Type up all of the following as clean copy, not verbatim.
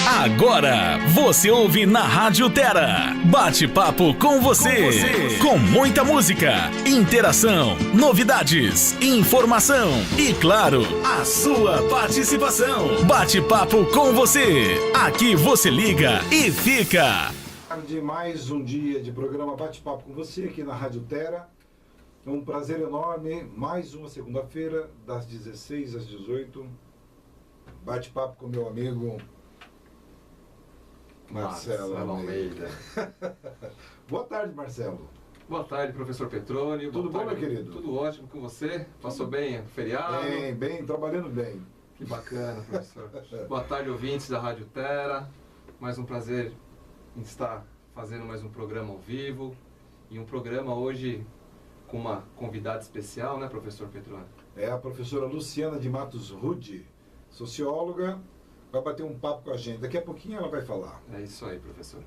Agora você ouve na Rádio Terra. Bate-papo com você. Com muita música, interação, novidades, informação e, claro, a sua participação. Bate-papo com você. Aqui você liga e fica. De mais um dia de programa Bate-papo com você aqui na Rádio Terra. É um prazer enorme. Mais uma segunda-feira, das 16 às 18. Bate-papo com meu amigo Marcelo Almeida. Boa tarde, Marcelo. Boa tarde, professor Petroni. Tudo bom, meu querido? Tudo ótimo com você? Passou bem o feriado? Bem, trabalhando bem. Que bacana, professor. Boa tarde, ouvintes da Rádio Terra. Mais um prazer em estar fazendo mais um programa ao vivo. E um programa hoje com uma convidada especial, né, professor Petroni? É a professora Luciana de Matos Rude, socióloga. Vai bater um papo com a gente. Daqui a pouquinho ela vai falar. É isso aí, professor.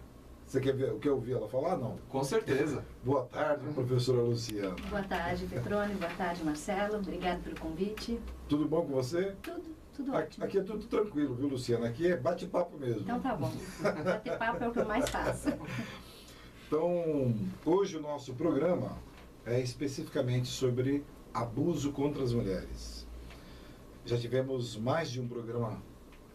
Você quer ouvir ela falar? Não. Com certeza. Boa tarde, professora Luciana. Boa tarde, Petroni. Boa tarde, Marcelo. Obrigado pelo convite. Tudo bom com você? Tudo ótimo. Aqui é tudo tranquilo, viu, Luciana? Aqui é bate-papo mesmo. Então tá bom. Bater papo é o que eu mais faço. Então, hoje o nosso programa é especificamente sobre abuso contra as mulheres. Já tivemos mais de um programa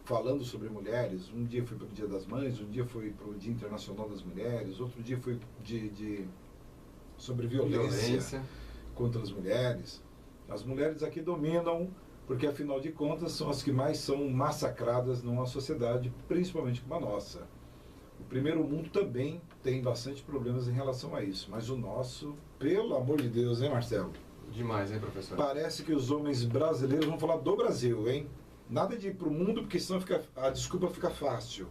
falando sobre mulheres. Um dia foi para o Dia das Mães, um dia foi para o Dia Internacional das Mulheres, outro dia foi sobre violência contra as mulheres. As mulheres aqui dominam, porque afinal de contas são as que mais são massacradas numa sociedade, principalmente como a nossa. O primeiro mundo também tem bastante problemas em relação a isso, mas o nosso, pelo amor de Deus, hein, Marcelo? Demais, hein, professor? Parece que os homens brasileiros vão falar do Brasil, hein? Nada de ir para o mundo, porque senão a desculpa fica fácil.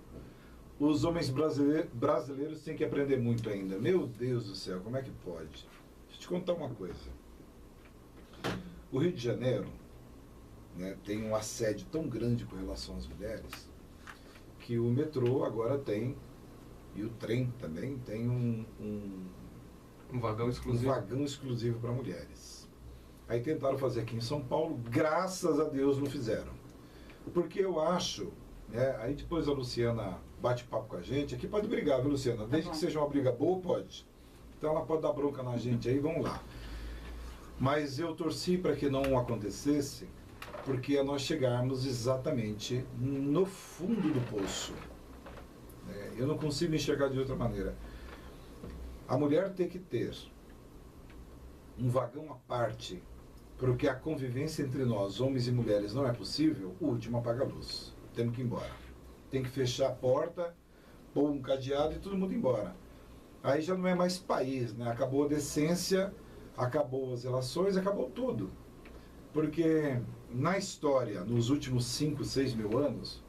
Os homens brasileiros têm que aprender muito ainda. Meu Deus do céu, como é que pode? Deixa eu te contar uma coisa. O Rio de Janeiro, né, tem um assédio tão grande com relação às mulheres, que o metrô agora tem, e o trem também, tem um vagão exclusivo. Um vagão exclusivo para mulheres. Aí tentaram fazer aqui em São Paulo, graças a Deus não fizeram. Porque eu acho, né, aí depois a Luciana bate papo com a gente, aqui pode brigar, viu, Luciana? Desde que seja uma briga boa, pode. Então ela pode dar bronca na gente aí, vamos lá. Mas eu torci para que não acontecesse, porque é nós chegarmos exatamente no fundo do poço. Eu não consigo enxergar de outra maneira. A mulher tem que ter um vagão à parte, porque a convivência entre nós, homens e mulheres, não é possível. O último apaga a luz. Temos que ir embora. Tem que fechar a porta, pôr um cadeado e todo mundo ir embora. Aí já não é mais país, né? Acabou a decência, acabou as relações, acabou tudo. Porque na história, nos últimos 5, 6 mil anos,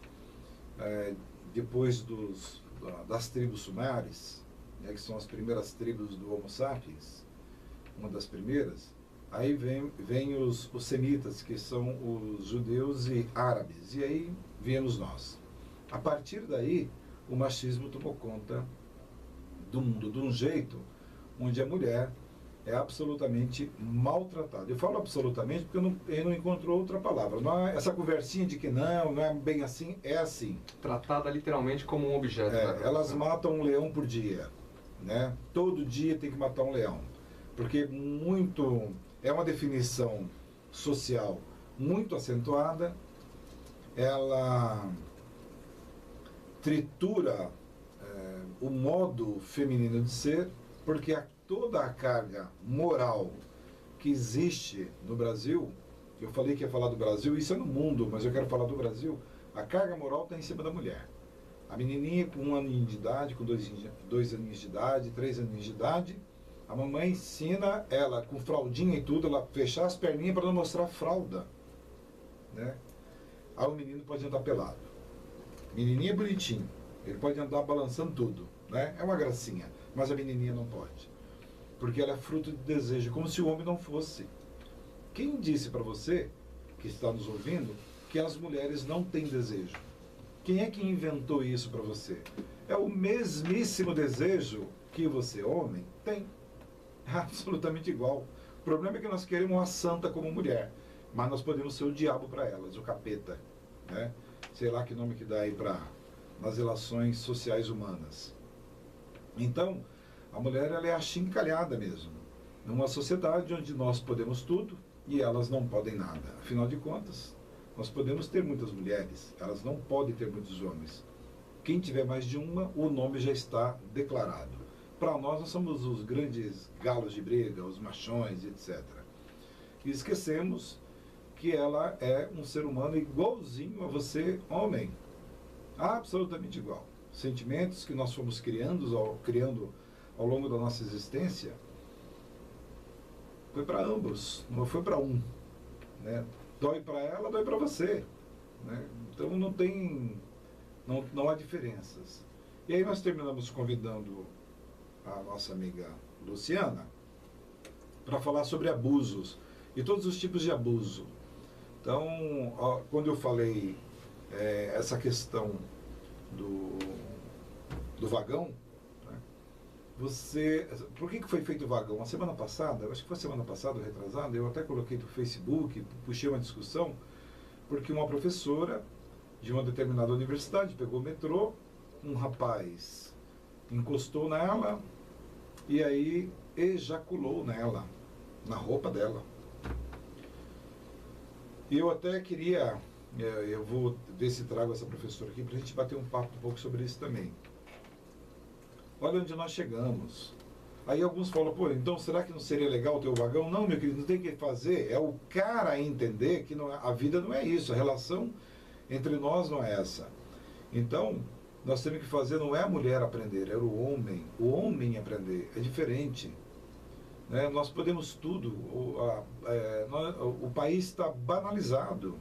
depois das tribos sumeres, né, que são as primeiras tribos do Homo sapiens, uma das primeiras, aí vem os semitas, que são os judeus e árabes, e aí viemos nós. A partir daí, o machismo tomou conta do mundo de um jeito onde a mulher é absolutamente maltratada. Eu falo absolutamente porque eu não encontro outra palavra. Não é essa conversinha de que não é bem assim, é assim. Tratada literalmente como um objeto. Elas matam um leão por dia, né? Todo dia tem que matar um leão. Porque é uma definição social muito acentuada, ela tritura o modo feminino de ser, porque toda a carga moral que existe no Brasil, eu falei que ia falar do Brasil, isso é no mundo, mas eu quero falar do Brasil, a carga moral está em cima da mulher. A menininha com 1 aninho de idade, com 2 aninhos de idade, 3 aninhos de idade, a mamãe ensina ela, com fraldinha e tudo, ela fechar as perninhas para não mostrar a fralda, né? Aí o menino pode andar pelado. Menininha é bonitinho, ele pode andar balançando tudo, né? É uma gracinha, mas a menininha não pode. Porque ela é fruto de desejo, como se o homem não fosse. Quem disse para você, que está nos ouvindo, que as mulheres não têm desejo? Quem é que inventou isso para você? É o mesmíssimo desejo que você, homem, tem. É absolutamente igual. O problema é que nós queremos uma santa como mulher, mas nós podemos ser o diabo para elas, o capeta, né? sei lá que nome que dá aí para nas relações sociais humanas. Então, a mulher ela é achincalhada mesmo, numa sociedade onde nós podemos tudo e elas não podem nada. Afinal de contas, nós podemos ter muitas mulheres, elas não podem ter muitos homens. Quem tiver mais de uma, o nome já está declarado. Para nós somos os grandes galos de briga, os machões, etc. E esquecemos que ela é um ser humano igualzinho a você, homem. Absolutamente igual. Sentimentos que nós fomos criando ao longo da nossa existência, foi para ambos, não foi para um. Né? Dói para ela, dói para você. Né? Então não há diferenças. E aí nós terminamos convidando a nossa amiga Luciana para falar sobre abusos e todos os tipos de abuso. Então, quando eu falei essa questão do vagão, né? Por que foi feito o vagão? A semana passada, acho que foi semana passada, retrasada, eu até coloquei no Facebook, puxei uma discussão, porque uma professora de uma determinada universidade pegou o metrô, um rapaz encostou nela e aí ejaculou nela, na roupa dela. E eu até queria, eu vou ver se trago essa professora aqui para a gente bater um papo um pouco sobre isso também. Olha onde nós chegamos. Aí alguns falam, pô, então será que não seria legal ter o vagão? Não, meu querido, não tem o que fazer. É o cara entender que a vida não é isso, a relação entre nós não é essa. Então, nós temos que fazer, não é a mulher aprender, é o homem aprender, é diferente. Né? Nós podemos tudo, o país está banalizado,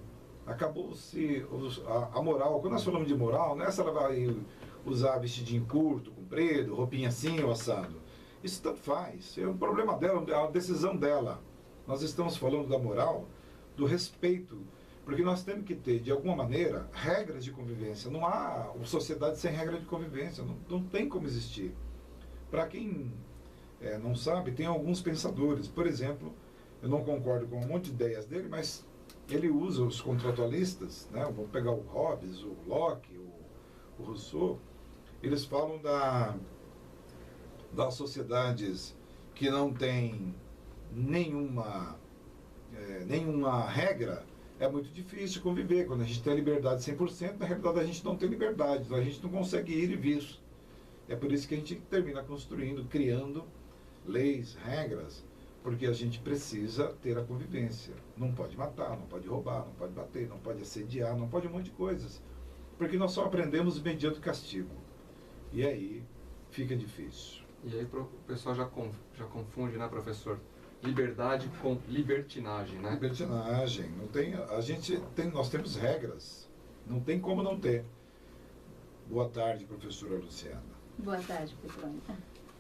acabou-se a moral. Quando nós falamos de moral, não é se ela vai usar vestidinho curto, comprido, roupinha assim ou assado. Isso tanto faz, é um problema dela, é uma decisão dela. Nós estamos falando da moral, do respeito, porque nós temos que ter, de alguma maneira, regras de convivência. Não há sociedade sem regra de convivência, não tem como existir. Para quem não sabe, tem alguns pensadores. Por exemplo, eu não concordo com um monte de ideias dele, mas ele usa os contratualistas, né? Vamos pegar o Hobbes, o Locke, o Rousseau, eles falam das sociedades que não tem nenhuma regra. É muito difícil conviver. Quando a gente tem a liberdade 100%, na realidade a gente não tem liberdade, então a gente não consegue ir e vir. É por isso que a gente termina construindo, criando leis, regras, porque a gente precisa ter a convivência. Não pode matar, não pode roubar, não pode bater, não pode assediar, não pode um monte de coisas. Porque nós só aprendemos mediante o castigo. E aí fica difícil. E aí o pessoal já confunde, né, professor? Liberdade com libertinagem, né? Libertinagem. Nós temos regras. Não tem como não ter. Boa tarde, professora Luciana. Boa tarde, Petrônio.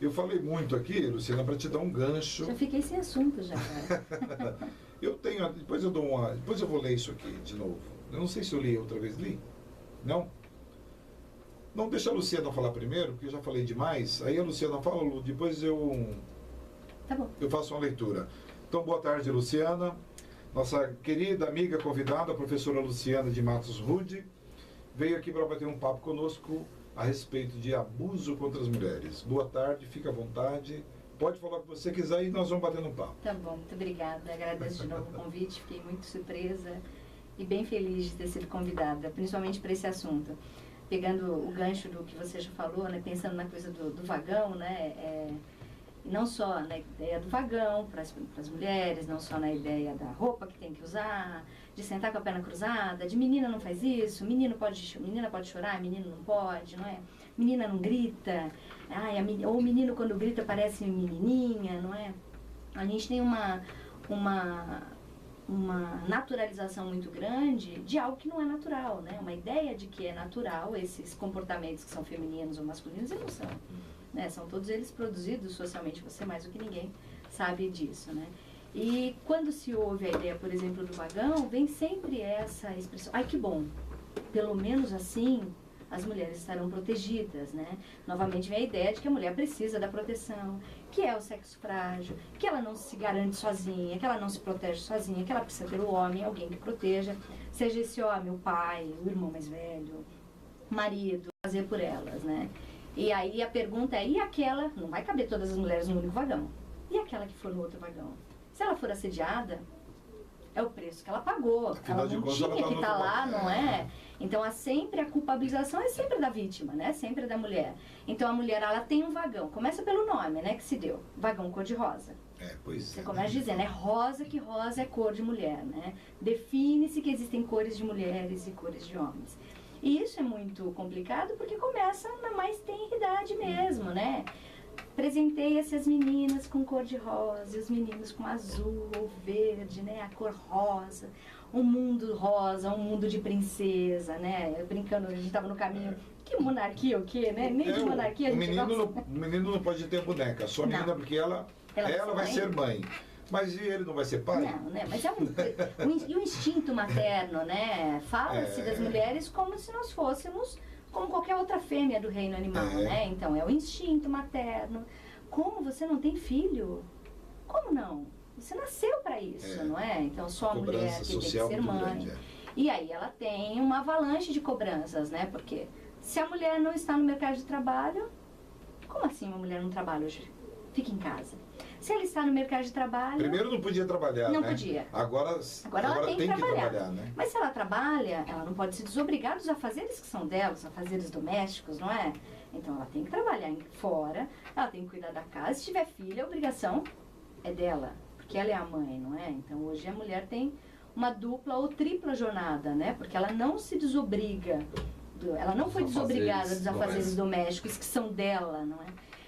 Eu falei muito aqui, Luciana, para te dar um gancho. Já fiquei sem assunto já, cara. Eu tenho, depois eu vou ler isso aqui de novo. Eu não sei se eu li outra vez, li? Não? Não, deixa a Luciana falar primeiro, porque eu já falei demais. Aí a Luciana fala, Lu, depois Tá bom. eu faço uma leitura. Então, boa tarde, Luciana. Nossa querida amiga convidada, a professora Luciana de Matos Rude, veio aqui para bater um papo conosco a respeito de abuso contra as mulheres. Boa tarde, fica à vontade. Pode falar o que você quiser e nós vamos batendo um papo. Tá bom, muito obrigada. Agradeço de novo o convite, fiquei muito surpresa e bem feliz de ter sido convidada, principalmente para esse assunto. Pegando o gancho do que você já falou, né, pensando na coisa do vagão, né, não só na ideia do vagão para as mulheres, não só na ideia da roupa que tem que usar, de sentar com a perna cruzada, de menina não faz isso, menina pode chorar, menino não pode, não é? Menina não grita, ou o menino quando grita parece menininha, não é? A gente tem uma naturalização muito grande de algo que não é natural, né? Uma ideia de que é natural esses comportamentos que são femininos ou masculinos e não são. Né? São todos eles produzidos socialmente, você mais do que ninguém sabe disso, né? E quando se ouve a ideia, por exemplo, do vagão, vem sempre essa expressão, ai que bom, pelo menos assim as mulheres estarão protegidas, né? Novamente vem a ideia de que a mulher precisa da proteção, que é o sexo frágil, que ela não se garante sozinha, que ela não se protege sozinha, que ela precisa ter o homem, alguém que proteja. Seja esse homem, o pai, o irmão mais velho, o marido, fazer por elas, né? E aí a pergunta é, e aquela, não vai caber todas as mulheres no único vagão, e aquela que for no outro vagão? Se ela for assediada, é o preço que ela pagou, Afinal ela não de contas, tinha ela tá que no estar outro lá, vagão. não é? Então a culpabilização é sempre da vítima, né? Sempre da mulher. Então a mulher, ela tem um vagão, começa pelo nome, né, que se deu, vagão cor-de-rosa. Pois Você é. começa dizendo, é rosa, que rosa é cor de mulher, né? Define-se que existem cores de mulheres e cores de homens. E isso é muito complicado porque começa na mais tenra idade mesmo, né? Presenteia-se as meninas com cor de rosa e os meninos com azul ou verde, né? A cor rosa, um mundo rosa, um mundo de princesa, né? Brincando, a gente estava no caminho, que monarquia o quê, né? Nem de monarquia a o gente menino não pode ter boneca, só a menina Não. porque ela vai ser mãe. Mas e ele não vai ser pai? Não, né? Mas é e o instinto materno, né? Fala-se das mulheres como se nós fôssemos como qualquer outra fêmea do reino animal, né? Então, é o instinto materno. Como você não tem filho? Como não? Você nasceu para isso, não é? Então, só a mulher que tem que ser mãe. Grande, E aí ela tem uma avalanche de cobranças, né? Porque se a mulher não está no mercado de trabalho, como assim uma mulher não trabalha hoje? Fica em casa. Se ela está no mercado de trabalho... Primeiro não podia trabalhar, Não né? podia. Agora ela tem que trabalhar. né? Mas se ela trabalha, ela não pode se desobrigar dos afazeres que são dela, os afazeres domésticos, não é? Então ela tem que trabalhar fora, ela tem que cuidar da casa. Se tiver filha, a obrigação é dela, porque ela é a mãe, não é? Então hoje a mulher tem uma dupla ou tripla jornada, né? Porque ela não se desobriga, ela não foi desobrigada dos afazeres domésticos que são dela, não é?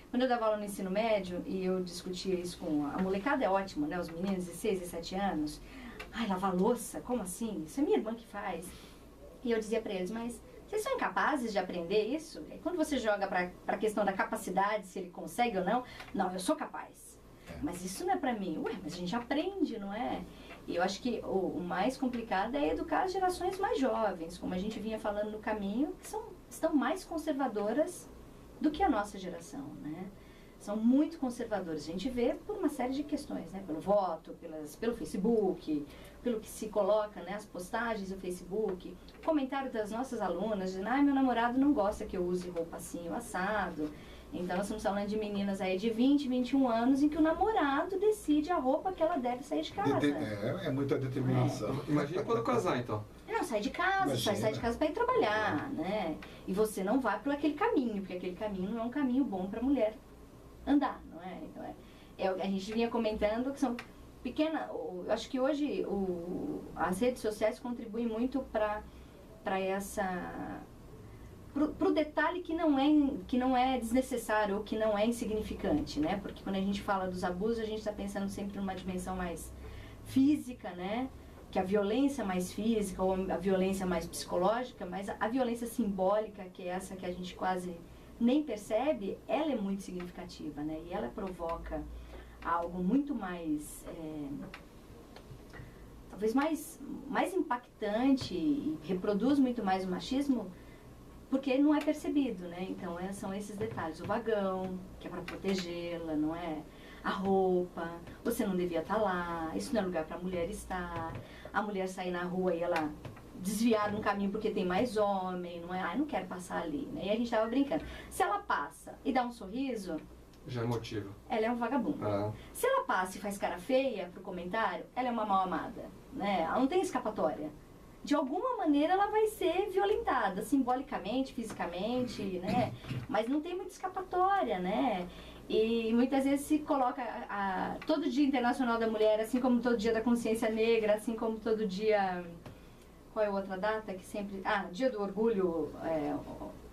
Quando eu dava aula no ensino médio e eu discutia isso com a molecada, é ótimo, né? Os meninos de 6 e 7 anos. Ai, lavar louça? Como assim? Isso é minha irmã que faz. E eu dizia pra eles, mas vocês são incapazes de aprender isso? E quando você joga pra questão da capacidade, se ele consegue ou não, não, eu sou capaz. Mas isso não é pra mim. Ué, mas a gente aprende, não é? E eu acho que o mais complicado é educar as gerações mais jovens, como a gente vinha falando no caminho, que estão mais conservadoras do que a nossa geração, né? São muito conservadores. A gente vê por uma série de questões, né? Pelo voto, pelo Facebook, pelo que se coloca, né? As postagens no Facebook, comentário das nossas alunas, dizendo, meu namorado não gosta que eu use roupa assim, o assado. Então, nós estamos falando de meninas aí de 20, 21 anos em que o namorado decide a roupa que ela deve sair de casa. É muita determinação. Imagina quando casar, então. Não, sai de casa, sai de casa para ir trabalhar, né? E você não vai por aquele caminho, porque aquele caminho não é um caminho bom para a mulher andar, não é? Então, a gente vinha comentando que são pequenas... Eu acho que hoje as redes sociais contribuem muito para essa... Para o detalhe que não é desnecessário ou que não é insignificante, né? Porque quando a gente fala dos abusos, a gente está pensando sempre numa dimensão mais física, né? Que a violência mais física ou a violência mais psicológica, mas a violência simbólica, que é essa que a gente quase nem percebe, ela é muito significativa, né? E ela provoca algo muito mais, talvez mais impactante e reproduz muito mais o machismo, porque não é percebido, né? Então são esses detalhes. O vagão, que é para protegê-la, não é? A roupa, você não devia estar lá, isso não é lugar para a mulher estar. A mulher sair na rua e ela desviar de um caminho porque tem mais homem, não é? Eu não quero passar ali, né? E a gente estava brincando. Se ela passa e dá um sorriso... Já é motivo. Ela é um vagabundo. Se ela passa e faz cara feia pro comentário, ela é uma mal amada, né? Ela não tem escapatória. De alguma maneira ela vai ser violentada, simbolicamente, fisicamente, né? Mas não tem muita escapatória, né? E muitas vezes se coloca todo Dia Internacional da Mulher, assim como todo Dia da Consciência Negra, assim como todo dia... Qual é a outra data que sempre... Dia do Orgulho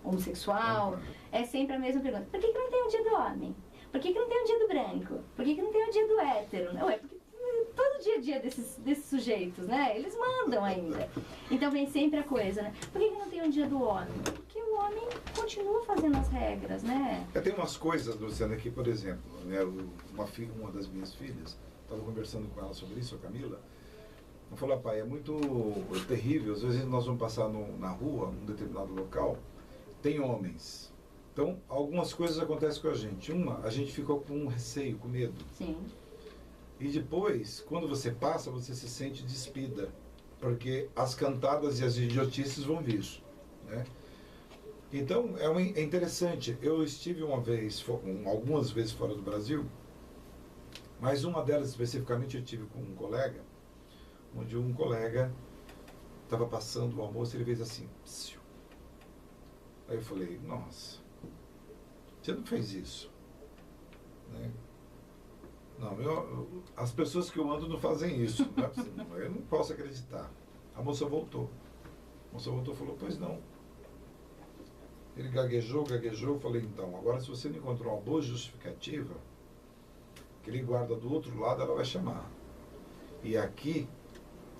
Homossexual. É sempre a mesma pergunta. Por que não tem o Dia do Homem? Por que não tem o Dia do Branco? Por que não tem o Dia do Hétero? Não, é porque todo dia a dia desses sujeitos, né? Eles mandam ainda. Então vem sempre a coisa, né? Por que não tem o Dia do Homem? Porque o homem continua fazendo as regras, né? Tem umas coisas, Luciana, que, por exemplo, né, uma das minhas filhas, estava conversando com ela sobre isso, a Camila, ela falou, pai, é muito terrível, às vezes nós vamos passar na rua, num determinado local, tem homens. Então, algumas coisas acontecem com a gente. A gente ficou com receio, com medo. Sim. E depois, quando você passa, você se sente despida. porque as cantadas e as idiotices vão vir, né? Então, é interessante. Eu estive algumas vezes fora do Brasil, mas uma delas especificamente eu tive com um colega, onde um colega estava passando o almoço e ele fez assim, psiu. Aí eu falei, nossa, você não fez isso, né? Não, as pessoas que eu ando não fazem isso, não é possível, eu não posso acreditar. A moça voltou e falou, pois não. Ele gaguejou, eu falei, então, agora se você não encontrou uma boa justificativa, que ele guarda do outro lado, ela vai chamar. E aqui,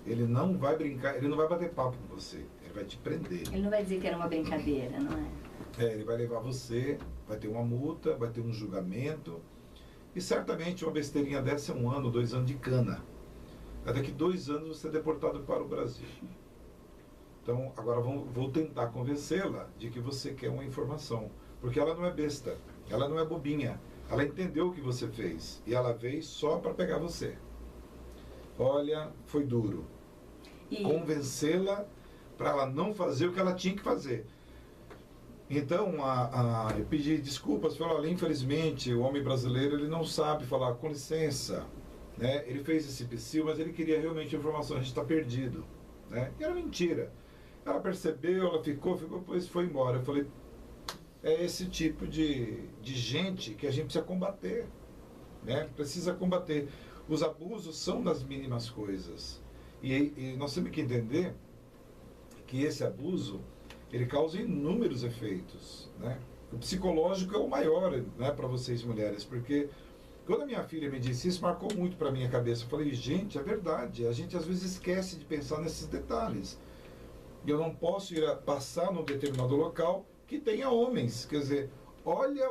ele não vai brincar, ele não vai bater papo com você, ele vai te prender. Ele não vai dizer que era uma brincadeira, não é? Ele vai levar você, vai ter uma multa, vai ter um julgamento, e certamente uma besteirinha dessa é 1 ano, 2 anos de cana. Daqui 2 anos você é deportado para o Brasil. Então, agora vou tentar convencê-la de que você quer uma informação. Porque ela não é besta, ela não é bobinha. Ela entendeu o que você fez e ela veio só para pegar você. Olha, foi duro. Convencê-la para ela não fazer o que ela tinha que fazer. Então, eu pedi desculpas, falei, olha, infelizmente, o homem brasileiro ele não sabe falar com licença, né? Ele fez esse psil, mas ele queria realmente informação, a gente está perdido, né? E era mentira. Ela percebeu, ela ficou, depois foi embora. Eu falei, é esse tipo de gente que a gente precisa combater, né? Precisa combater. Os abusos são das mínimas coisas. E nós temos que entender que esse abuso, ele causa inúmeros efeitos, né? O psicológico é o maior, né, para vocês mulheres, porque quando a minha filha me disse isso, marcou muito para minha cabeça. Eu falei, gente, é verdade, a gente às vezes esquece de pensar nesses detalhes. Eu não posso passar num determinado local que tenha homens, quer dizer, olha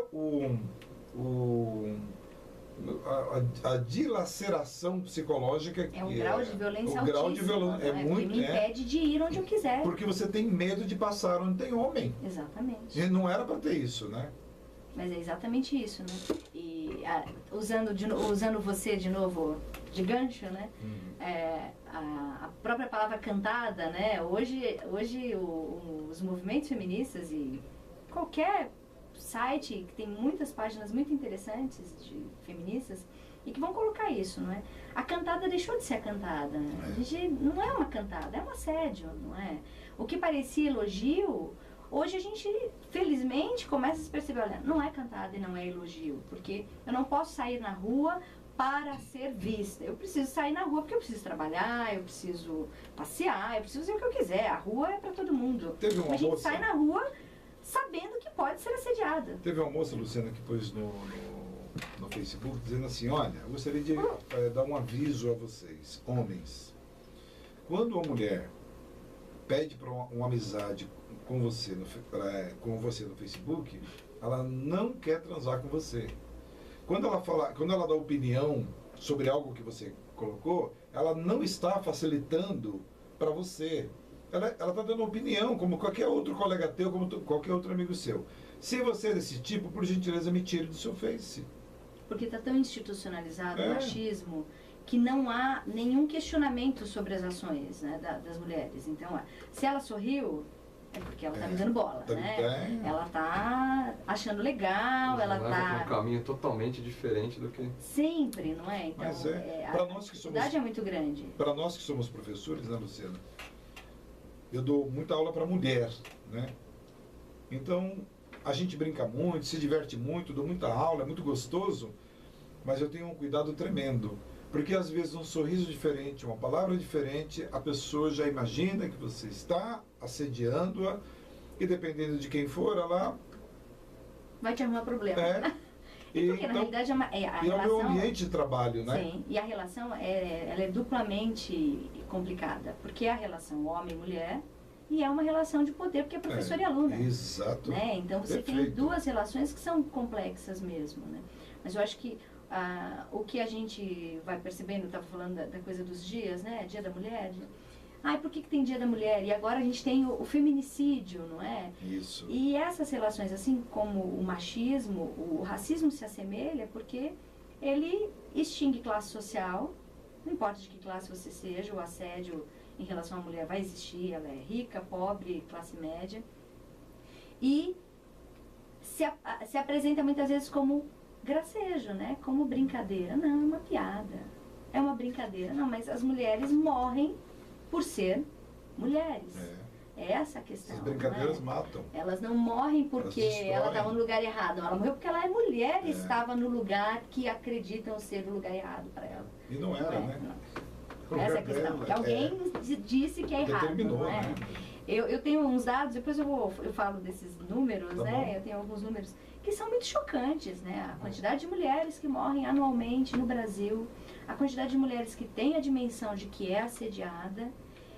a dilaceração psicológica que é um grau de violência altíssimo. Grau de violência é muito, que me impede de ir onde eu quiser. Porque você tem medo de passar onde tem homem. Exatamente. E não era para ter isso, né? Mas é exatamente isso, né? E usando você de novo de gancho, né? A própria palavra cantada, né? Hoje os movimentos feministas e qualquer site que tem muitas páginas muito interessantes de feministas e que vão colocar isso, não é? A cantada deixou de ser a cantada. A gente não é uma cantada, é um assédio, não é? O que parecia elogio, hoje a gente, felizmente, começa a se perceber, olha, não é cantada e não é elogio, porque eu não posso sair na rua para ser vista. Eu preciso sair na rua porque eu preciso trabalhar, eu preciso passear, eu preciso fazer o que eu quiser. A rua é para todo mundo. Teve a gente sai na rua sabendo que pode ser assediada. Teve uma moça, Luciana, que pôs no Facebook dizendo assim, olha, eu gostaria de dar um aviso a vocês, homens. Quando uma mulher pede para uma amizade com você no Facebook, ela não quer transar com você. Quando ela dá opinião sobre algo que você colocou, ela não está facilitando para você. Ela está dando opinião, como qualquer outro colega teu, como qualquer outro amigo seu. Se você é desse tipo, por gentileza, me tire do seu Face. Porque está tão institucionalizado o machismo que não há nenhum questionamento sobre as ações, né, das mulheres. Então, se ela sorriu, é porque ela está me dando bola, né? Ela está achando legal, ela está... um caminho totalmente diferente do que... Sempre, não é? Então, mas a dificuldade é muito grande. Para nós que somos professores, né, Luciana? Eu dou muita aula para mulher, né? Então, a gente brinca muito, se diverte muito, dou muita aula, é muito gostoso, mas eu tenho um cuidado tremendo. Porque às vezes um sorriso diferente, uma palavra diferente, a pessoa já imagina que você está assediando-a e dependendo de quem for, ela... vai te arrumar problema. Porque então, na realidade a relação... é o meu ambiente de trabalho, né? Sim, e a relação ela é duplamente complicada, porque é a relação homem-mulher e é uma relação de poder, porque é professor e aluna. Exato. Né? Então você tem duas relações que são complexas mesmo, né? Mas eu acho que o que a gente vai percebendo, estava falando da coisa dos dias, né? Dia da Mulher. Por que tem Dia da Mulher? E agora a gente tem o feminicídio, não é? Isso. E essas relações, assim como o machismo, o racismo se assemelha porque ele extingue classe social, não importa de que classe você seja, o assédio em relação à mulher vai existir, ela é rica, pobre, classe média, e se apresenta muitas vezes como gracejo, né? Como brincadeira. Não, é uma piada, é uma brincadeira. Não, mas as mulheres morrem por ser mulheres. É essa a questão. As brincadeiras matam. Elas não morrem porque ela estava no lugar errado. Ela morreu porque ela é mulher e estava no lugar que acreditam ser o lugar errado para ela. E não era, né? Não. Essa é a questão. Que alguém disse que é errado. Determinou, não é? Né? Eu tenho uns dados, depois eu falo desses números, Tá né? bom. Eu tenho alguns números que são muito chocantes, né? A quantidade de mulheres que morrem anualmente no Brasil, a quantidade de mulheres que têm a dimensão de que é assediada,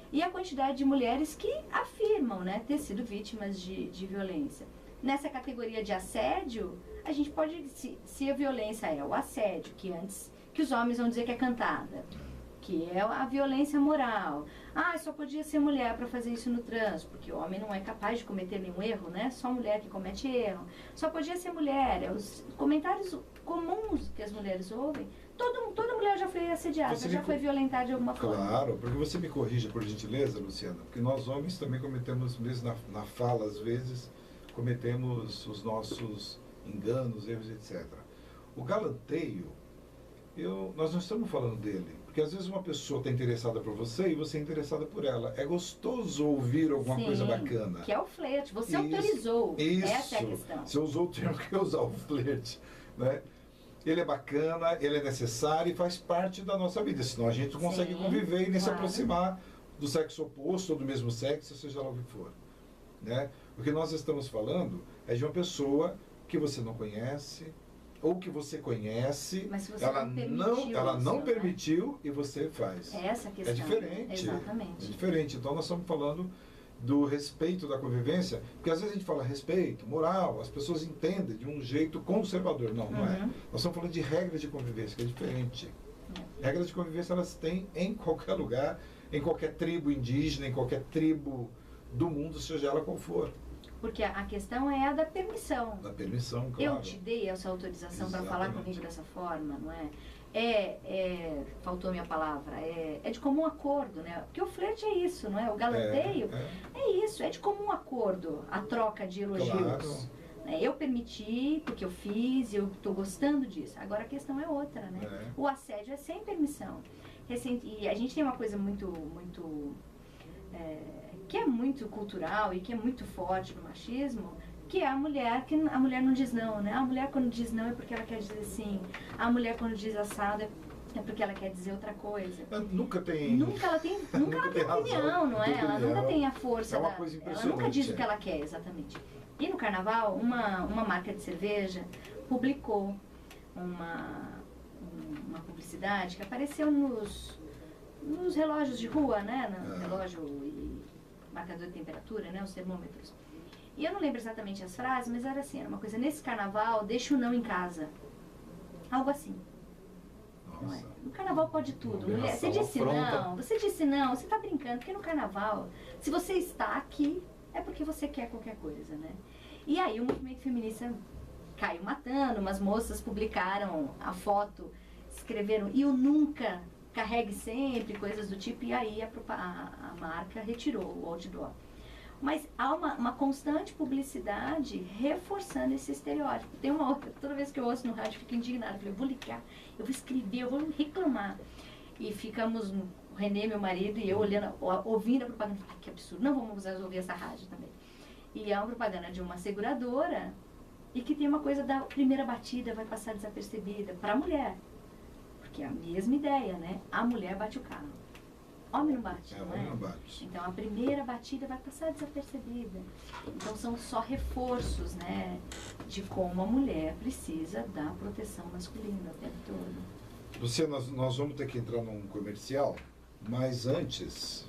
e a quantidade de mulheres que afirmam, né, ter sido vítimas de violência. Nessa categoria de assédio, a gente pode, se a violência é o assédio, que os homens vão dizer que é cantada, que é a violência moral. Ah, só podia ser mulher para fazer isso no trânsito, porque o homem não é capaz de cometer nenhum erro, né? Só mulher que comete erro. Só podia ser mulher. Os comentários comuns que as mulheres ouvem, toda mulher já foi assediada, já foi violentada de alguma forma. Claro, porque você me corrija, por gentileza, Luciana, porque nós homens também cometemos, mesmo na fala, às vezes, cometemos os nossos enganos, erros, etc. O galanteio, nós não estamos falando dele, porque às vezes uma pessoa está interessada por você e você é interessada por ela. É gostoso ouvir alguma coisa bacana. Que é o flerte, você autorizou, essa é a questão. Você usou o termo que eu usar, o flerte, né? Ele é bacana, ele é necessário e faz parte da nossa vida, senão a gente não consegue conviver e nem se aproximar do sexo oposto ou do mesmo sexo, seja lá o que for. Né? O que nós estamos falando é de uma pessoa que você não conhece, ou que você conhece, mas você ela não isso, permitiu, né? E você faz. É essa a questão. É diferente. Exatamente. É diferente. Então nós estamos falando do respeito da convivência, porque às vezes a gente fala respeito, moral, as pessoas entendem de um jeito conservador. Não, não é. Nós estamos falando de regras de convivência, que é diferente. Regras de convivência elas têm em qualquer lugar, em qualquer tribo indígena, em qualquer tribo do mundo, seja ela qual for. Porque a questão é a da permissão. Da permissão, claro. Eu te dei essa autorização para falar comigo dessa forma, não é? Faltou a minha palavra, é de comum acordo, né? Porque o flerte é isso, não é? O galanteio é isso, é de comum acordo, a troca de elogios. Claro. Eu permiti, porque eu fiz, eu estou gostando disso. Agora a questão é outra, né? O assédio é sem permissão. E a gente tem uma coisa muito que é muito cultural e que é muito forte no machismo, que é a mulher não diz não, né? A mulher quando diz não é porque ela quer dizer sim. A mulher quando diz assado é porque ela quer dizer outra coisa. Nunca ela tem opinião, não é? Ela nunca tem a força. É uma coisa impressionante. Ela nunca diz o que ela quer, exatamente. E no carnaval, uma marca de cerveja publicou uma publicidade que apareceu nos relógios de rua, né? No relógio e marcador de temperatura, né? Os termômetros. E eu não lembro exatamente as frases, mas era assim, era uma coisa, nesse carnaval, deixa o não em casa. Algo assim. Não é? No carnaval pode tudo. Mulher, você disse não, você está brincando, porque no carnaval, se você está aqui, é porque você quer qualquer coisa, né? E aí o movimento feminista caiu matando, umas moças publicaram a foto, escreveram, e eu nunca, carregue sempre, coisas do tipo, e aí a marca retirou o outdoor. Mas há uma constante publicidade reforçando esse estereótipo. Tem uma outra, toda vez que eu ouço no rádio, eu fico indignada. Eu falei, eu vou ligar, eu vou escrever, eu vou reclamar. E ficamos, o Renê, meu marido, e eu olhando, ouvindo a propaganda. Falei, que absurdo, não vamos ouvir essa rádio também. E é uma propaganda de uma seguradora e que tem uma coisa da primeira batida vai passar desapercebida para a mulher. Porque é a mesma ideia, né? A mulher bate o carro. Homem não bate, não é? Homem não bate. Então a primeira batida vai passar desapercebida. Então são só reforços, né? De como a mulher precisa da proteção masculina o tempo todo. Luciana, nós vamos ter que entrar num comercial, mas antes...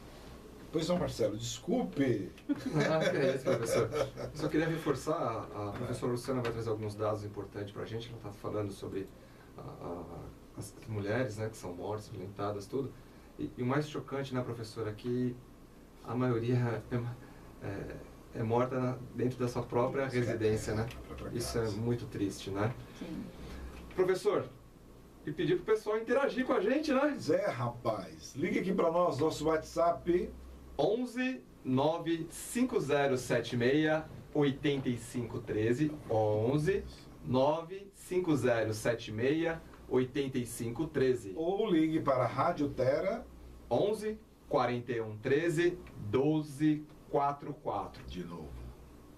Pois não, Marcelo, desculpe. Que é isso, professor. Só queria reforçar, a professora Luciana vai trazer alguns dados importantes para a gente. Ela está falando sobre as mulheres, né, que são mortas, violentadas, tudo. E o mais chocante, né, professora, é que a maioria é morta dentro da sua própria residência, né? Isso é muito triste, né? Sim. Professor, e pedir pro pessoal interagir com a gente, né? Zé, rapaz, ligue aqui para nós, nosso WhatsApp. 11 95076 8513. 11 95076 8513. Ou ligue para a Rádio Terra. 11 4113 1244. De novo.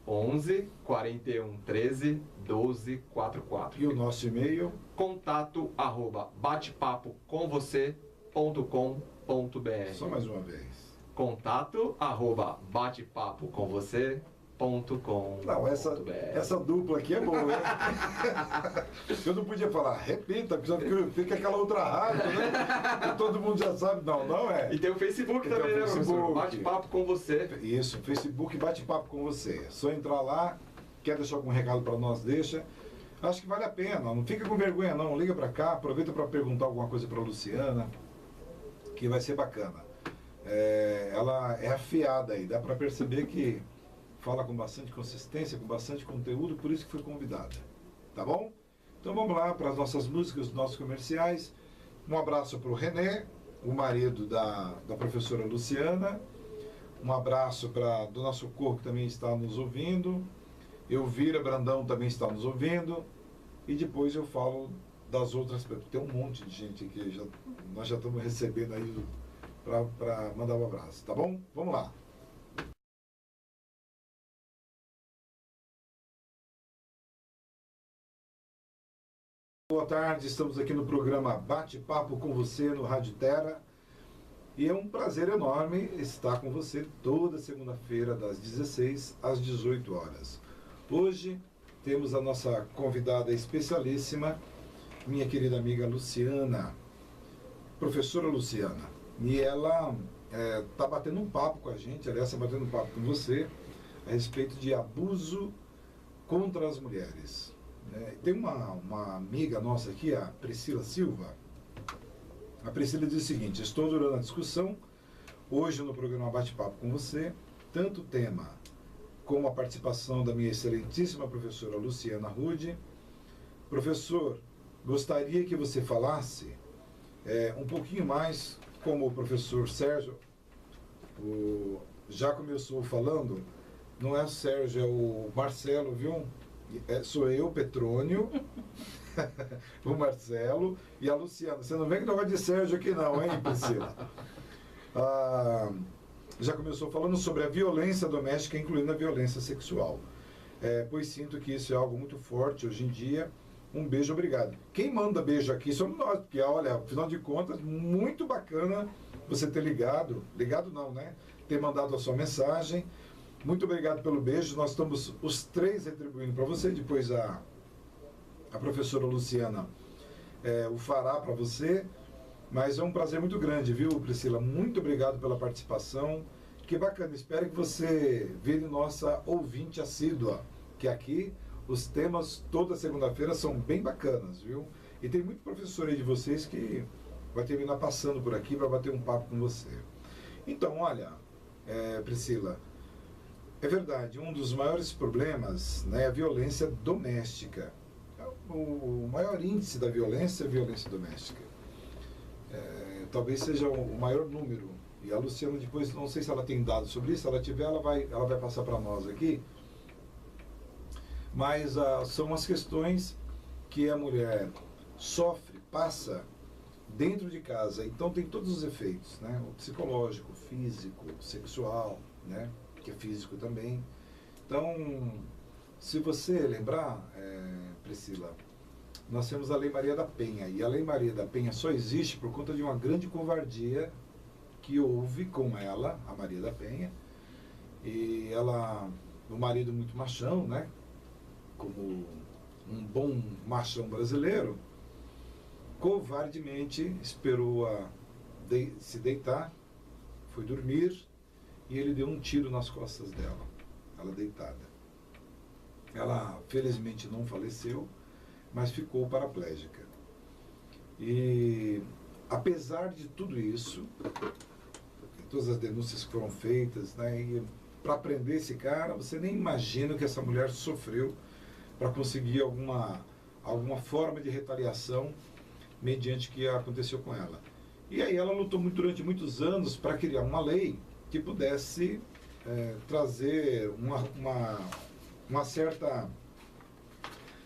11 4113 1244. E o nosso e-mail? contato@batepapocomvocê.com.br. Só mais uma vez. contato@batepapocomvocê.com.br. Não, essa dupla aqui é boa, hein? Eu não podia falar, repita, porque fica aquela outra rádio, né? Que todo mundo já sabe. Não, não é. E tem o Facebook Tem também, o né, professor? Facebook. Bate-papo com você. Isso, Facebook Bate-Papo com você. Só entrar lá, quer deixar algum recado para nós, deixa. Acho que vale a pena, não fica com vergonha não, liga para cá, aproveita para perguntar alguma coisa para Luciana, que vai ser bacana. Ela é afiada aí, dá para perceber que fala com bastante consistência, com bastante conteúdo, por isso que foi convidada. Tá bom? Então vamos lá para as nossas músicas, os nossos comerciais. Um abraço para o René, o marido da professora Luciana. Um abraço para Dona Socorro, que também está nos ouvindo. Elvira Brandão também está nos ouvindo. E depois eu falo das outras pessoas. Tem um monte de gente aqui, nós já estamos recebendo aí para mandar um abraço, tá bom? Vamos lá. Boa tarde, estamos aqui no programa Bate-Papo com você no Rádio Terra. E é um prazer enorme estar com você toda segunda-feira, das 16 às 18 horas. Hoje temos a nossa convidada especialíssima, minha querida amiga Luciana, professora Luciana. E ela está batendo um papo com a gente, aliás, está batendo um papo com você, a respeito de abuso contra as mulheres. Tem uma amiga nossa aqui, a Priscila Silva. A Priscila diz o seguinte: estou adorando a discussão hoje no programa Bate-Papo com você, tanto o tema como a participação da minha excelentíssima professora Luciana Rude. Professor, gostaria que você falasse um pouquinho mais como o professor Sérgio. Já começou falando, não é o Sérgio, é o Marcelo, viu? Sou eu, Petrônio, o Marcelo e a Luciana. Você não vem que não vai de Sérgio aqui não, hein, Priscila? Já começou falando sobre a violência doméstica, incluindo a violência sexual. Pois sinto que isso é algo muito forte hoje em dia. Um beijo, obrigado. Quem manda beijo aqui somos nós, porque, olha, afinal de contas, muito bacana você ter ligado não, né? Ter mandado a sua mensagem. Muito obrigado pelo beijo. Nós estamos os três retribuindo para você. Depois a professora Luciana o fará para você. Mas é um prazer muito grande, viu, Priscila? Muito obrigado pela participação. Que bacana. Espero que você vire nossa ouvinte assídua. Que aqui os temas toda segunda-feira são bem bacanas, viu? E tem muito professor aí de vocês que vai terminar passando por aqui para bater um papo com você. Então, olha, Priscila, é verdade, um dos maiores problemas, né, é a violência doméstica. O maior índice da violência é a violência doméstica. Talvez seja o maior número. E a Luciana depois, não sei se ela tem dados sobre isso, se ela tiver, ela vai passar para nós aqui. Mas são as questões que a mulher sofre, passa dentro de casa. Então tem todos os efeitos, né? O psicológico, físico, sexual, né? Que é físico também. Então, se você lembrar, Priscila, nós temos a Lei Maria da Penha. E a Lei Maria da Penha só existe por conta de uma grande covardia que houve com ela, a Maria da Penha. E o marido muito machão, né? Como um bom machão brasileiro, covardemente esperou se deitar, foi dormir e ele deu um tiro nas costas dela, ela deitada. Ela felizmente não faleceu, mas ficou paraplégica. E apesar de tudo isso, todas as denúncias que foram feitas, né, para prender esse cara, você nem imagina o que essa mulher sofreu para conseguir alguma forma de retaliação mediante o que aconteceu com ela. E aí ela lutou durante muitos anos para criar uma lei que pudesse trazer uma certa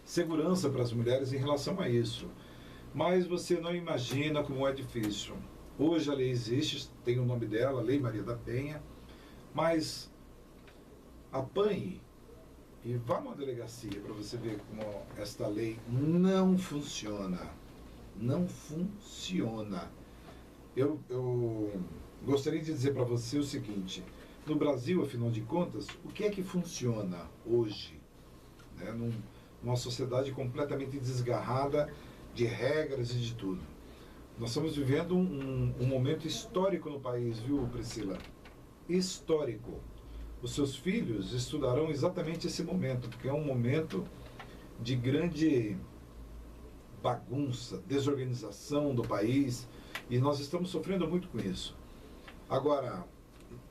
segurança para as mulheres em relação a isso. Mas você não imagina como é difícil. Hoje a lei existe, tem o nome dela, Lei Maria da Penha, mas apanhe e vá numa delegacia para você ver como esta lei não funciona. Não funciona. Eu gostaria de dizer para você o seguinte: no Brasil, afinal de contas, o que é que funciona hoje? Né? Numa sociedade completamente desgarrada de regras e de tudo. Nós estamos vivendo um momento histórico no país, viu, Priscila? Histórico. Os seus filhos estudarão exatamente esse momento, porque é um momento de grande bagunça, desorganização do país, e nós estamos sofrendo muito com isso. Agora,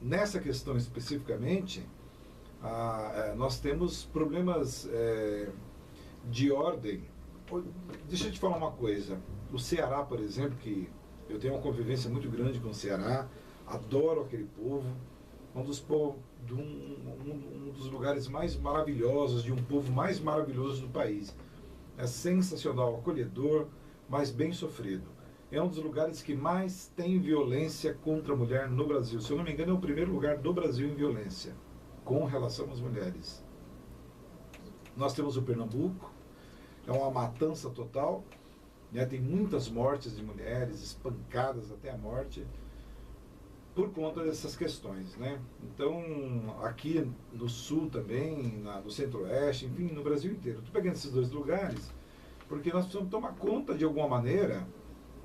nessa questão especificamente, nós temos problemas de ordem. Deixa eu te falar uma coisa. O Ceará, por exemplo, que eu tenho uma convivência muito grande com o Ceará, adoro aquele povo, um dos lugares mais maravilhosos, de um povo mais maravilhoso do país. É sensacional, acolhedor, mas bem sofrido. É um dos lugares que mais tem violência contra a mulher no Brasil. Se eu não me engano, é o primeiro lugar do Brasil em violência com relação às mulheres. Nós temos o Pernambuco, é uma matança total, né? Tem muitas mortes de mulheres, espancadas até a morte, por conta dessas questões, né? Então, aqui no Sul também, no Centro-Oeste, enfim, no Brasil inteiro. Estou pegando esses dois lugares porque nós precisamos tomar conta de alguma maneira,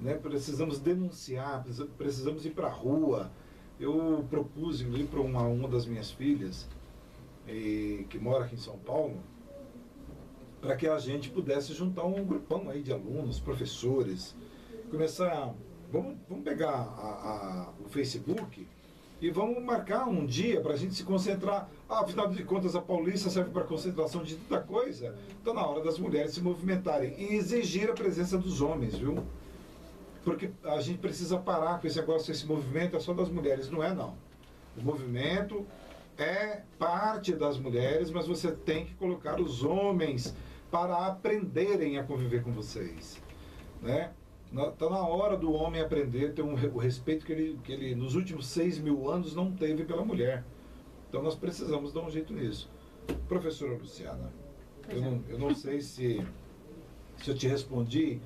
né? Precisamos denunciar, precisamos ir para a rua. Eu propus ir para uma das minhas filhas, que mora aqui em São Paulo, para que a gente pudesse juntar um grupão aí de alunos, professores, começar... Vamos pegar o Facebook e vamos marcar um dia para a gente se concentrar. Afinal de contas, a Paulista serve para concentração de tanta coisa. Então, na hora das mulheres se movimentarem e exigir a presença dos homens, viu? Porque a gente precisa parar com esse negócio, esse movimento é só das mulheres. Não é, não. O movimento é parte das mulheres, mas você tem que colocar os homens para aprenderem a conviver com vocês, né? Está na hora do homem aprender a ter o respeito que ele nos últimos 6.000 anos não teve pela mulher. Então nós precisamos dar um jeito nisso. Professora Luciana, eu não sei se eu te respondi,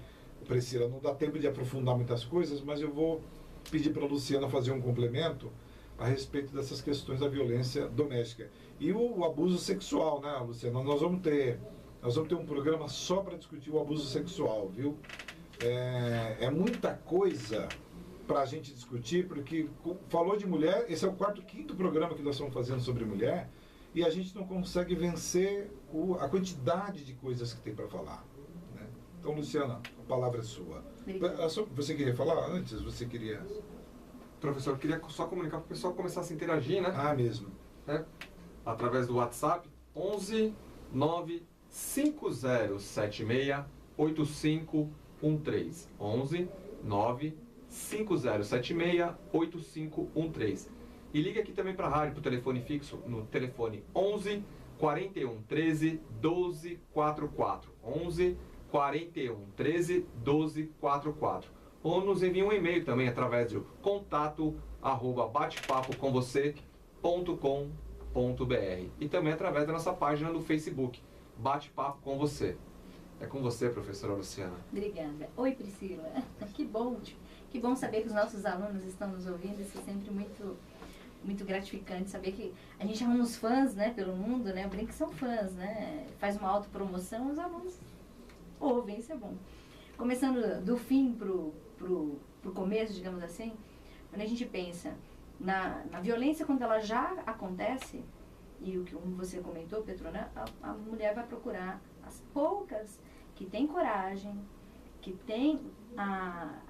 Priscila, não dá tempo de aprofundar muitas coisas, mas eu vou pedir para a Luciana fazer um complemento a respeito dessas questões da violência doméstica. E o abuso sexual, né, Luciana? Nós vamos ter um programa só para discutir o abuso sexual, viu? É muita coisa para a gente discutir, porque falou de mulher, esse é o quinto programa que nós estamos fazendo sobre mulher, e a gente não consegue vencer a quantidade de coisas que tem para falar, né? Então, Luciana, a palavra é sua. Você queria falar antes? Você queria... Professor, eu queria só comunicar para o pessoal começar a se interagir, né? Ah, mesmo. Através do WhatsApp, 11 9 5076 8513. 11 9 5076 8513. E liga aqui também para a rádio, para o telefone fixo, no telefone 11 41 13 12 44. 11 41 13 12 44. Ou nos envie um e-mail também através do contato@batepapocomvocê.com.br e também através da nossa página no Facebook, Bate-Papo com Você. É com você, professora Luciana. Obrigada. Oi, Priscila. Que bom saber que os nossos alunos estão nos ouvindo. Isso é sempre muito, muito gratificante, saber que a gente arruma uns fãs, né, pelo mundo, né? Eu brinco que são fãs, né? Faz uma autopromoção, os alunos ouvem, isso é bom. Começando do fim pro começo, digamos assim, quando a gente pensa na violência quando ela já acontece, e o que você comentou, Petrona, a mulher vai procurar as poucas que têm coragem, que tem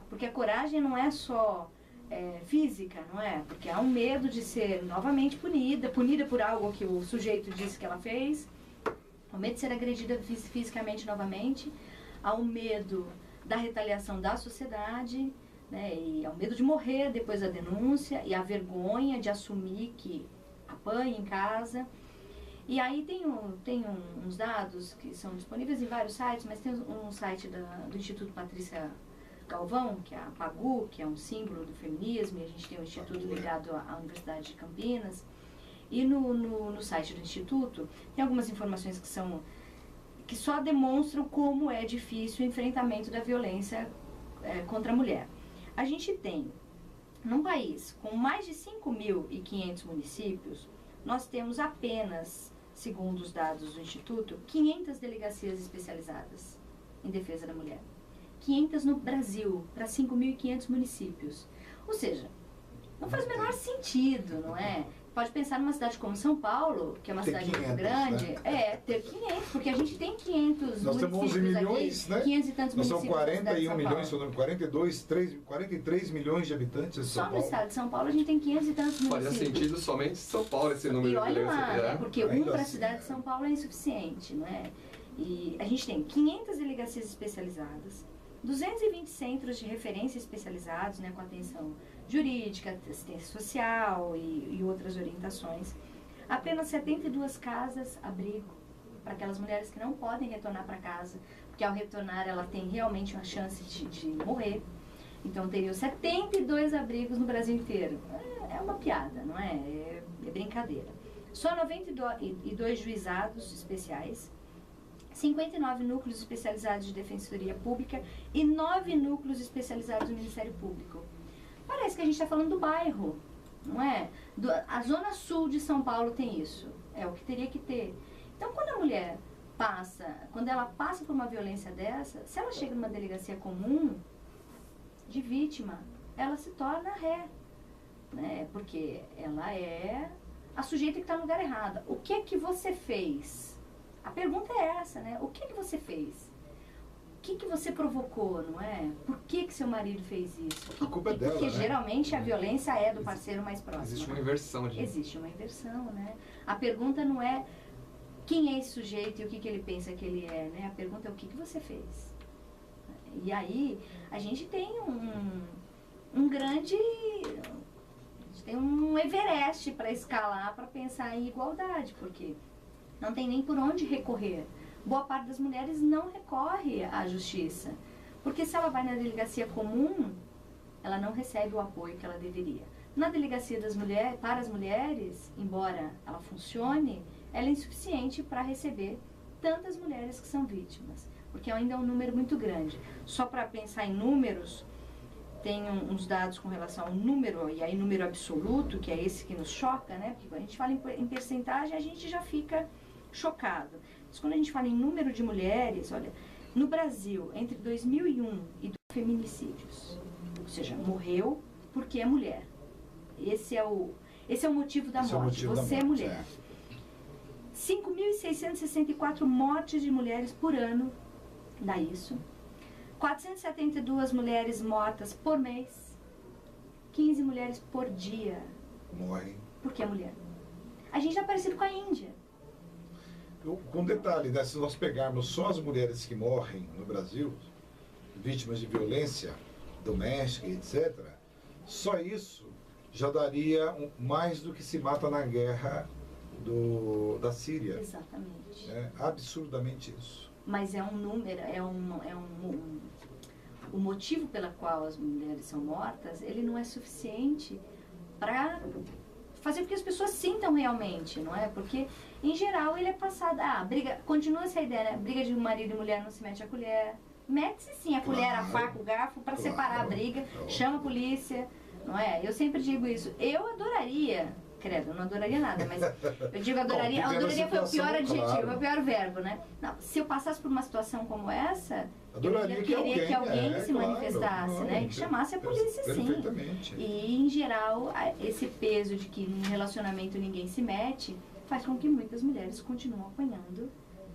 porque a coragem não é só física, não é? Porque há um medo de ser novamente punida por algo que o sujeito disse que ela fez, o medo de ser agredida fisicamente novamente, há um medo da retaliação da sociedade, né, e ao medo de morrer depois da denúncia, e a vergonha de assumir que apanha em casa. E aí tem uns dados que são disponíveis em vários sites, mas tem um site do Instituto Patrícia Galvão, que é a PAGU, que é um símbolo do feminismo, e a gente tem um instituto ligado à Universidade de Campinas. E no site do Instituto tem algumas informações que só demonstram como é difícil o enfrentamento da violência contra a mulher. A gente tem, num país com mais de 5.500 municípios, nós temos apenas, segundo os dados do Instituto, 500 delegacias especializadas em defesa da mulher. 500 no Brasil, para 5.500 municípios. Ou seja, não faz o menor sentido, não é? Pode pensar numa cidade como São Paulo, que é uma cidade 500, muito grande, né? Ter 500, porque a gente tem 500 nós temos 11 milhões, aqui, né? 500 e tantos nós municípios. São 41 milhões, 43 milhões de habitantes em São Só Paulo. no estado de São Paulo a gente tem 500 e tantos municípios. Faria sentido somente São Paulo esse número. E olha lá, né? Porque ainda para a assim, cidade de São Paulo é insuficiente, não é? E a gente tem 500 delegacias especializadas, 220 centros de referência especializados, né, com atenção jurídica, assistência social e outras orientações. Apenas 72 casas abrigo para aquelas mulheres que não podem retornar para casa, porque ao retornar ela tem realmente uma chance de morrer. Então teriam 72 abrigos no Brasil inteiro. É uma piada, não é? É brincadeira. Só 92 juizados especiais, 59 núcleos especializados de defensoria pública e 9 núcleos especializados do Ministério Público. Parece que a gente está falando do bairro, não é? A zona sul de São Paulo tem isso, é o que teria que ter. Então, quando a mulher quando ela passa por uma violência dessa, se ela chega numa delegacia comum de vítima, ela se torna ré, né? Porque ela é a sujeita que está no lugar errado. O que é que você fez? A pergunta é essa, né? O que é que você fez? O que você provocou, não é? Por que seu marido fez isso? A culpa é dela, porque né? geralmente a violência é do parceiro mais próximo. Existe uma inversão. Existe uma inversão, né? A pergunta não é quem é esse sujeito e o que ele pensa que ele é, né? A pergunta é o que você fez. E aí a gente tem um grande... A gente tem um Everest para escalar, para pensar em igualdade, porque não tem nem por onde recorrer. Boa parte das mulheres não recorre à justiça, porque se ela vai na delegacia comum, ela não recebe o apoio que ela deveria. Na delegacia das mulheres, para as mulheres, embora ela funcione, ela é insuficiente para receber tantas mulheres que são vítimas, porque ainda é um número muito grande. Só para pensar em números, tem uns dados com relação ao número, e aí número absoluto, que é esse que nos choca, né? Porque quando a gente fala em percentagem, a gente já fica chocado. Mas quando a gente fala em número de mulheres, olha, no Brasil, entre 2001 e feminicídios, ou seja, morreu porque é mulher. Esse é o motivo da morte. Você é mulher. 5.664 mortes de mulheres por ano, dá isso. 472 mulheres mortas por mês. 15 mulheres por dia. Morrem. Porque é mulher. A gente está parecido com a Índia. Com detalhe, né, se nós pegarmos só as mulheres que morrem no Brasil, vítimas de violência doméstica, etc., só isso já daria mais do que se mata na guerra da Síria. Exatamente. Absurdamente isso. Mas é um número, o motivo pela qual as mulheres são mortas, ele não é suficiente para fazer com que as pessoas sintam realmente, não é? Porque, em geral, ele é passado... briga, continua essa ideia, né? Briga de marido e mulher não se mete a colher. Mete-se sim a colher, a faca, o garfo, para separar a briga. Chama a polícia, não é? Eu sempre digo isso. Eu adoraria... Credo, eu não adoraria nada, mas eu digo adoraria... adoraria foi o pior adjetivo, é o pior verbo, né? Não, se eu passasse por uma situação como essa... Adoraria eu queria que alguém se manifestasse, né? Que chamasse a polícia, sim. Perfeitamente. E, em geral, esse peso de que no relacionamento ninguém se mete faz com que muitas mulheres continuem apanhando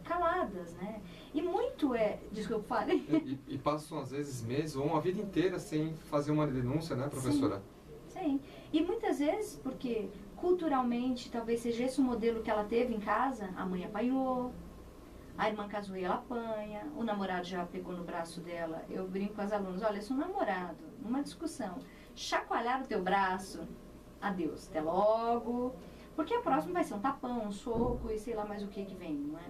caladas, né? E muito desculpa, fale. E passam, às vezes, meses ou uma vida inteira sem fazer uma denúncia, né, professora? Sim. E muitas vezes, porque culturalmente talvez seja esse o modelo que ela teve em casa, a mãe apanhou, A irmã casou e ela apanha, o namorado já pegou no braço dela. Eu brinco com as alunas, olha, se um namorado, numa discussão, chacoalhar o teu braço, adeus, até logo, porque a próxima vai ser um tapão, um soco e sei lá mais o que vem, não é?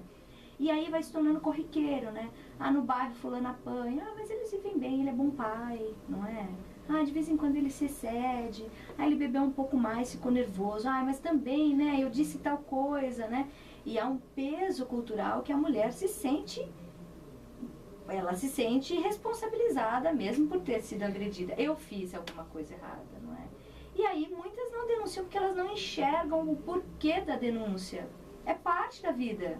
E aí vai se tornando corriqueiro, né? Ah, no bairro fulano apanha, ah, mas eles vivem bem, ele é bom pai, não é? Ah, de vez em quando ele se excede, ah, ele bebeu um pouco mais, ficou nervoso, ah, mas também, né, eu disse tal coisa, né? E há um peso cultural que a mulher se sente, ela se sente responsabilizada mesmo por ter sido agredida. Eu fiz alguma coisa errada, não é? E aí muitas não denunciam porque elas não enxergam o porquê da denúncia. É parte da vida.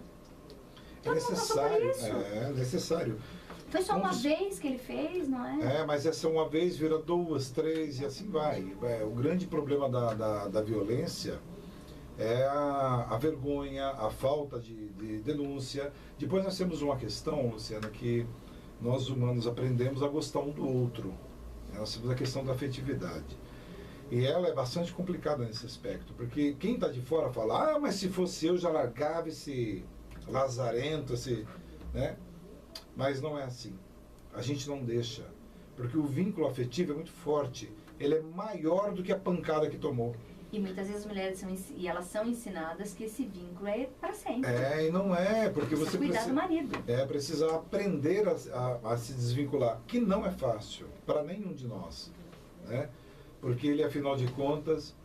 É necessário, é necessário. Foi só uma vez que ele fez, não é? É, mas essa uma vez vira 2, 3 e assim vai. O grande problema da violência é a vergonha, a falta de denúncia. Depois nós temos uma questão, Luciana, que nós humanos aprendemos a gostar um do outro. Nós temos a questão da afetividade. E ela é bastante complicada nesse aspecto, porque quem está de fora fala, ah, mas se fosse eu já largava esse lazarento, né? Mas não é assim. A gente não deixa, porque o vínculo afetivo é muito forte. Ele é maior do que a pancada que tomou. E muitas vezes as mulheres elas são ensinadas que esse vínculo é para sempre. É, e não é, porque você cuidar do marido. Precisa aprender a se desvincular, que não é fácil para nenhum de nós, né? Porque ele, afinal de contas,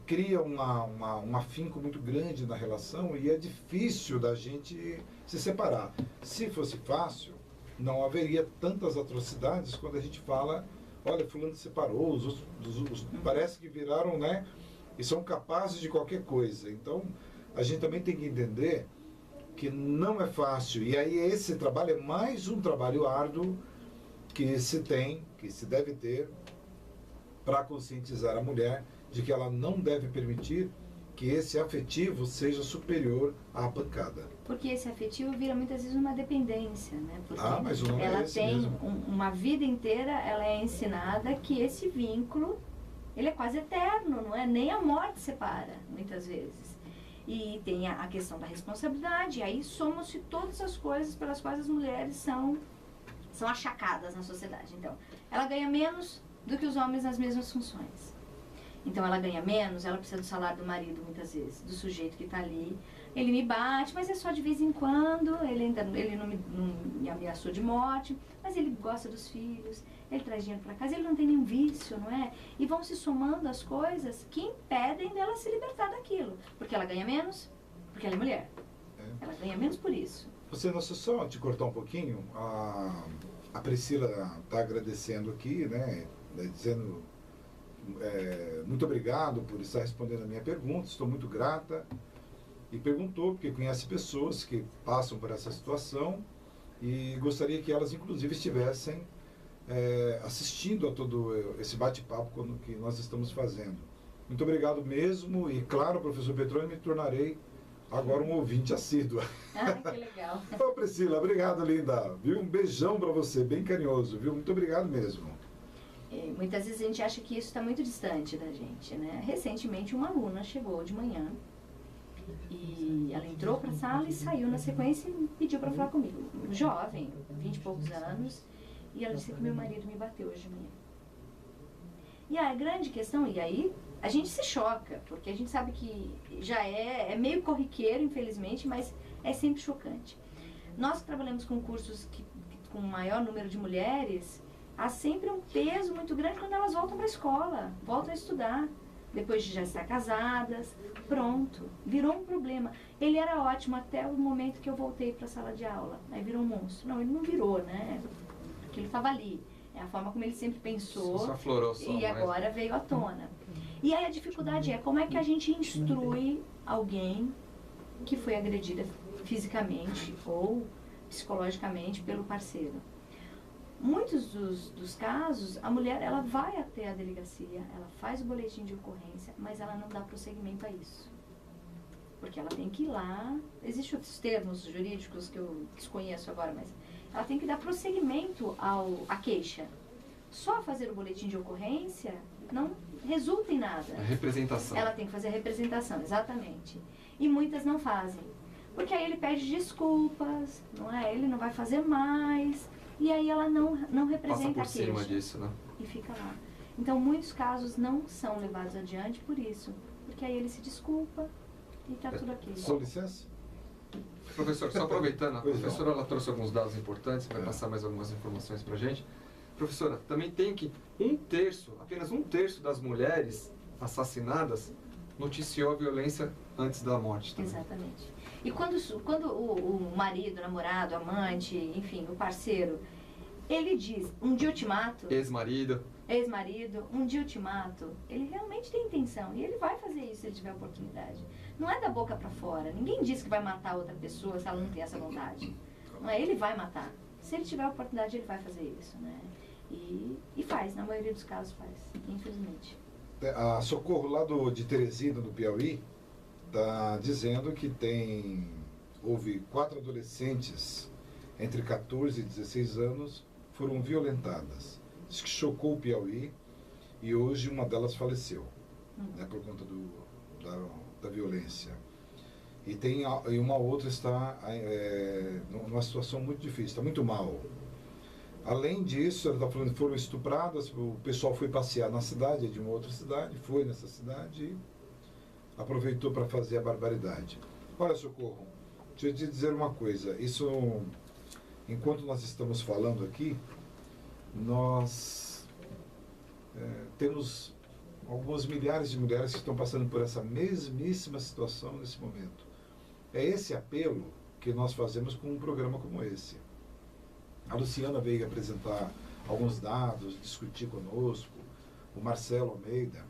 cria um afinco muito grande na relação e é difícil da gente se separar. Se fosse fácil, não haveria tantas atrocidades quando a gente fala, olha, fulano se separou, os parece que viraram, né? E são capazes de qualquer coisa. Então, a gente também tem que entender que não é fácil. E aí esse trabalho é mais um trabalho árduo que se deve ter para conscientizar a mulher de que ela não deve permitir que esse afetivo seja superior à pancada. Porque esse afetivo vira muitas vezes uma dependência, né? Porque mas o nome ela é esse tem mesmo. Uma vida inteira, ela é ensinada que esse vínculo, ele é quase eterno, não é? Nem a morte separa, muitas vezes. E tem a questão da responsabilidade, e aí somam-se todas as coisas pelas quais as mulheres são achacadas na sociedade. Então, ela ganha menos do que os homens nas mesmas funções. Então ela ganha menos, ela precisa do salário do marido muitas vezes, do sujeito que está ali. Ele me bate, mas é só de vez em quando, ele não me ameaçou de morte, mas ele gosta dos filhos, ele traz dinheiro para casa, ele não tem nenhum vício, não é? E vão se somando as coisas que impedem dela se libertar daquilo. Porque ela ganha menos, porque ela é mulher. Ela ganha menos por isso. Você, só te cortar um pouquinho, a Priscila está agradecendo aqui, né, dizendo muito obrigado por estar respondendo a minha pergunta, estou muito grata. E perguntou, porque conhece pessoas que passam por essa situação e gostaria que elas, inclusive, estivessem assistindo a todo esse bate-papo que nós estamos fazendo. Muito obrigado mesmo e, claro, professor Petroni, me tornarei agora um ouvinte assíduo. Ah, que legal. Ô, Priscila, obrigado, linda. Viu? Um beijão para você, bem carinhoso, viu? Muito obrigado mesmo. Muitas vezes a gente acha que isso está muito distante da gente, né? Recentemente uma aluna chegou de manhã e ela entrou para a sala e saiu na sequência e pediu para falar comigo. Jovem, 20 e poucos anos, e ela disse que meu marido me bateu hoje de manhã. E a grande questão, e aí a gente se choca, porque a gente sabe que já é meio corriqueiro, infelizmente, mas é sempre chocante. Nós que trabalhamos com cursos com maior número de mulheres, há sempre um peso muito grande quando elas voltam para a escola, voltam a estudar. Depois de já estar casadas, pronto, virou um problema. Ele era ótimo até o momento que eu voltei para a sala de aula, aí virou um monstro. Não, ele não virou, né? Porque ele estava ali. É a forma como ele sempre pensou. Só aflorou só, e agora veio à tona. E aí a dificuldade é como é que a gente instrui alguém que foi agredida fisicamente ou psicologicamente pelo parceiro. Muitos dos casos, a mulher ela vai até a delegacia, ela faz o boletim de ocorrência, mas ela não dá prosseguimento a isso. Porque ela tem que ir lá, existem outros termos jurídicos que eu desconheço agora, mas ela tem que dar prosseguimento à queixa. Só fazer o boletim de ocorrência não resulta em nada. A representação. Ela tem que fazer a representação, exatamente. E muitas não fazem. Porque aí ele pede desculpas, não é? Ele não vai fazer mais, e aí ela não representa Passa por cima queixa. disso, né? E fica lá. Então, muitos casos não são levados adiante por isso, porque aí ele se desculpa e tá tudo aqui. Com licença? Professor, só aproveitando, a Pois não. professora ela trouxe alguns dados importantes, vai passar mais algumas informações pra gente. Professora, também tem que apenas um terço das mulheres assassinadas noticiou a violência antes da morte também. Exatamente. E quando o marido, o namorado, o amante, enfim, o parceiro, ele diz, um dia eu te mato, Ex-marido. ex-marido, um dia eu te mato, ele realmente tem intenção e ele vai fazer isso se ele tiver oportunidade. Não é da boca pra fora. Ninguém diz que vai matar outra pessoa se ela não tem essa vontade. Não é? Ele vai matar. Se ele tiver a oportunidade, ele vai fazer isso, né? E faz, na maioria dos casos faz, infelizmente. A Socorro lá de Teresina, do Piauí, está dizendo que houve 4 adolescentes entre 14 e 16 anos foram violentadas. Diz que chocou o Piauí e hoje uma delas faleceu, né, por conta da violência. E uma outra está numa situação muito difícil, está muito mal. Além disso, ela está falando que foram estupradas, o pessoal foi passear na cidade, de uma outra cidade, foi nessa cidade e aproveitou para fazer a barbaridade. Olha, Socorro, deixa eu te dizer uma coisa, isso, enquanto nós estamos falando aqui, nós temos algumas milhares de mulheres que estão passando por essa mesmíssima situação nesse momento. É esse apelo que nós fazemos com um programa como esse. A Luciana veio apresentar alguns dados, discutir conosco, o Marcelo Almeida,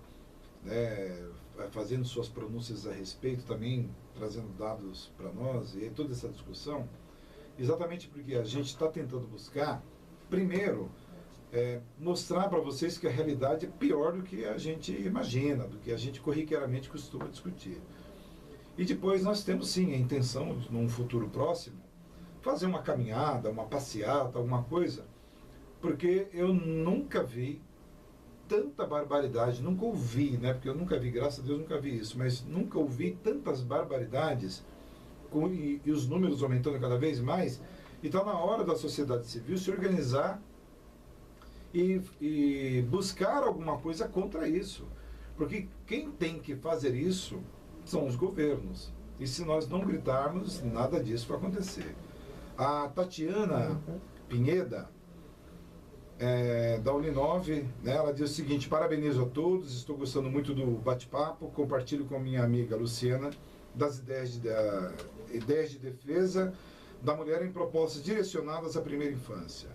né, fazendo suas pronúncias a respeito, também trazendo dados para nós, e toda essa discussão, exatamente porque a gente está tentando buscar, primeiro, mostrar para vocês que a realidade é pior do que a gente imagina, do que a gente corriqueiramente costuma discutir. E depois nós temos sim a intenção, num futuro próximo, fazer uma caminhada, uma passeata, alguma coisa, porque eu nunca vi tanta barbaridade, nunca ouvi, né? Porque eu nunca vi, graças a Deus nunca vi isso, mas nunca ouvi tantas barbaridades e os números aumentando cada vez mais. Então, na hora da sociedade civil se organizar e buscar alguma coisa contra isso, porque quem tem que fazer isso são os governos. E se nós não gritarmos, nada disso vai acontecer. A Tatiana Pinheda, da Uninove, né, ela diz o seguinte: parabenizo a todos, estou gostando muito do bate-papo, compartilho com a minha amiga Luciana das ideias de defesa da mulher em propostas direcionadas à primeira infância.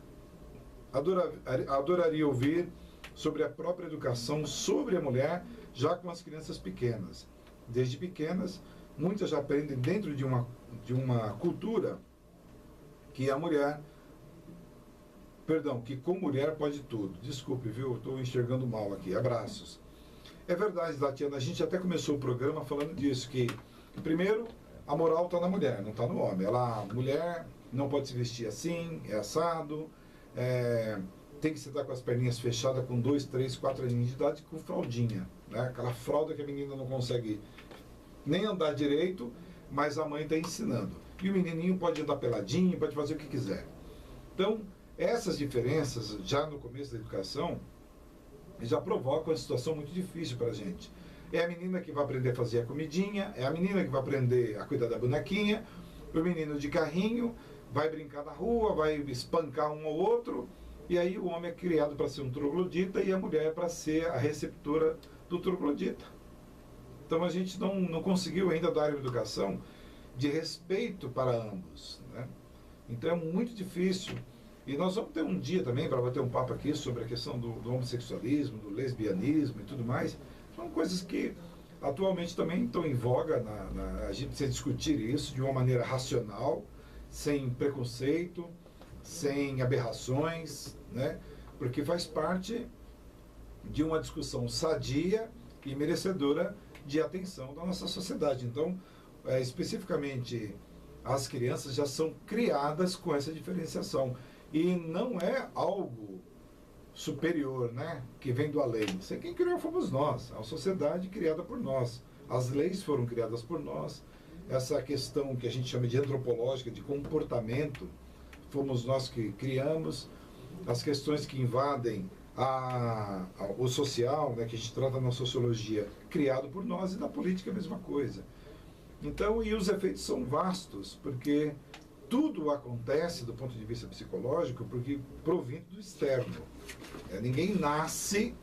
Adoraria ouvir sobre a própria educação sobre a mulher já com as crianças pequenas. Desde pequenas, muitas já aprendem dentro de uma cultura que que com mulher pode tudo. Desculpe, viu? Estou enxergando mal aqui. Abraços. É verdade, Tatiana, a gente até começou o programa falando disso, que, primeiro, a moral está na mulher, não está no homem. A mulher não pode se vestir assim, é assado, tem que sentar com as perninhas fechadas com 2, 3, 4 aninhos de idade com fraldinha, né? Aquela fralda que a menina não consegue nem andar direito, mas a mãe está ensinando. E o menininho pode andar peladinho, pode fazer o que quiser. Então, essas diferenças, já no começo da educação, já provocam uma situação muito difícil para a gente. É a menina que vai aprender a fazer a comidinha, é a menina que vai aprender a cuidar da bonequinha, o menino de carrinho vai brincar na rua, vai espancar um ou outro, e aí o homem é criado para ser um troglodita e a mulher é para ser a receptora do troglodita. Então a gente não conseguiu ainda dar uma educação de respeito para ambos, né? Então é muito difícil. E nós vamos ter um dia também para bater um papo aqui sobre a questão do homossexualismo, do lesbianismo e tudo mais. São coisas que atualmente também estão em voga, a gente precisa discutir isso de uma maneira racional, sem preconceito, sem aberrações, né? Porque faz parte de uma discussão sadia e merecedora de atenção da nossa sociedade. Então, especificamente, as crianças já são criadas com essa diferenciação. E não é algo superior, né, que vem do além. Isso é quem criou fomos nós, a sociedade criada por nós. As leis foram criadas por nós. essa questão que a gente chama de antropológica, de comportamento, fomos nós que criamos, as questões que invadem o social, né, que a gente trata na sociologia, criado por nós, e na política a mesma coisa. Então, e os efeitos são vastos, porque tudo acontece do ponto de vista psicológico porque provindo do externo. Ninguém nasce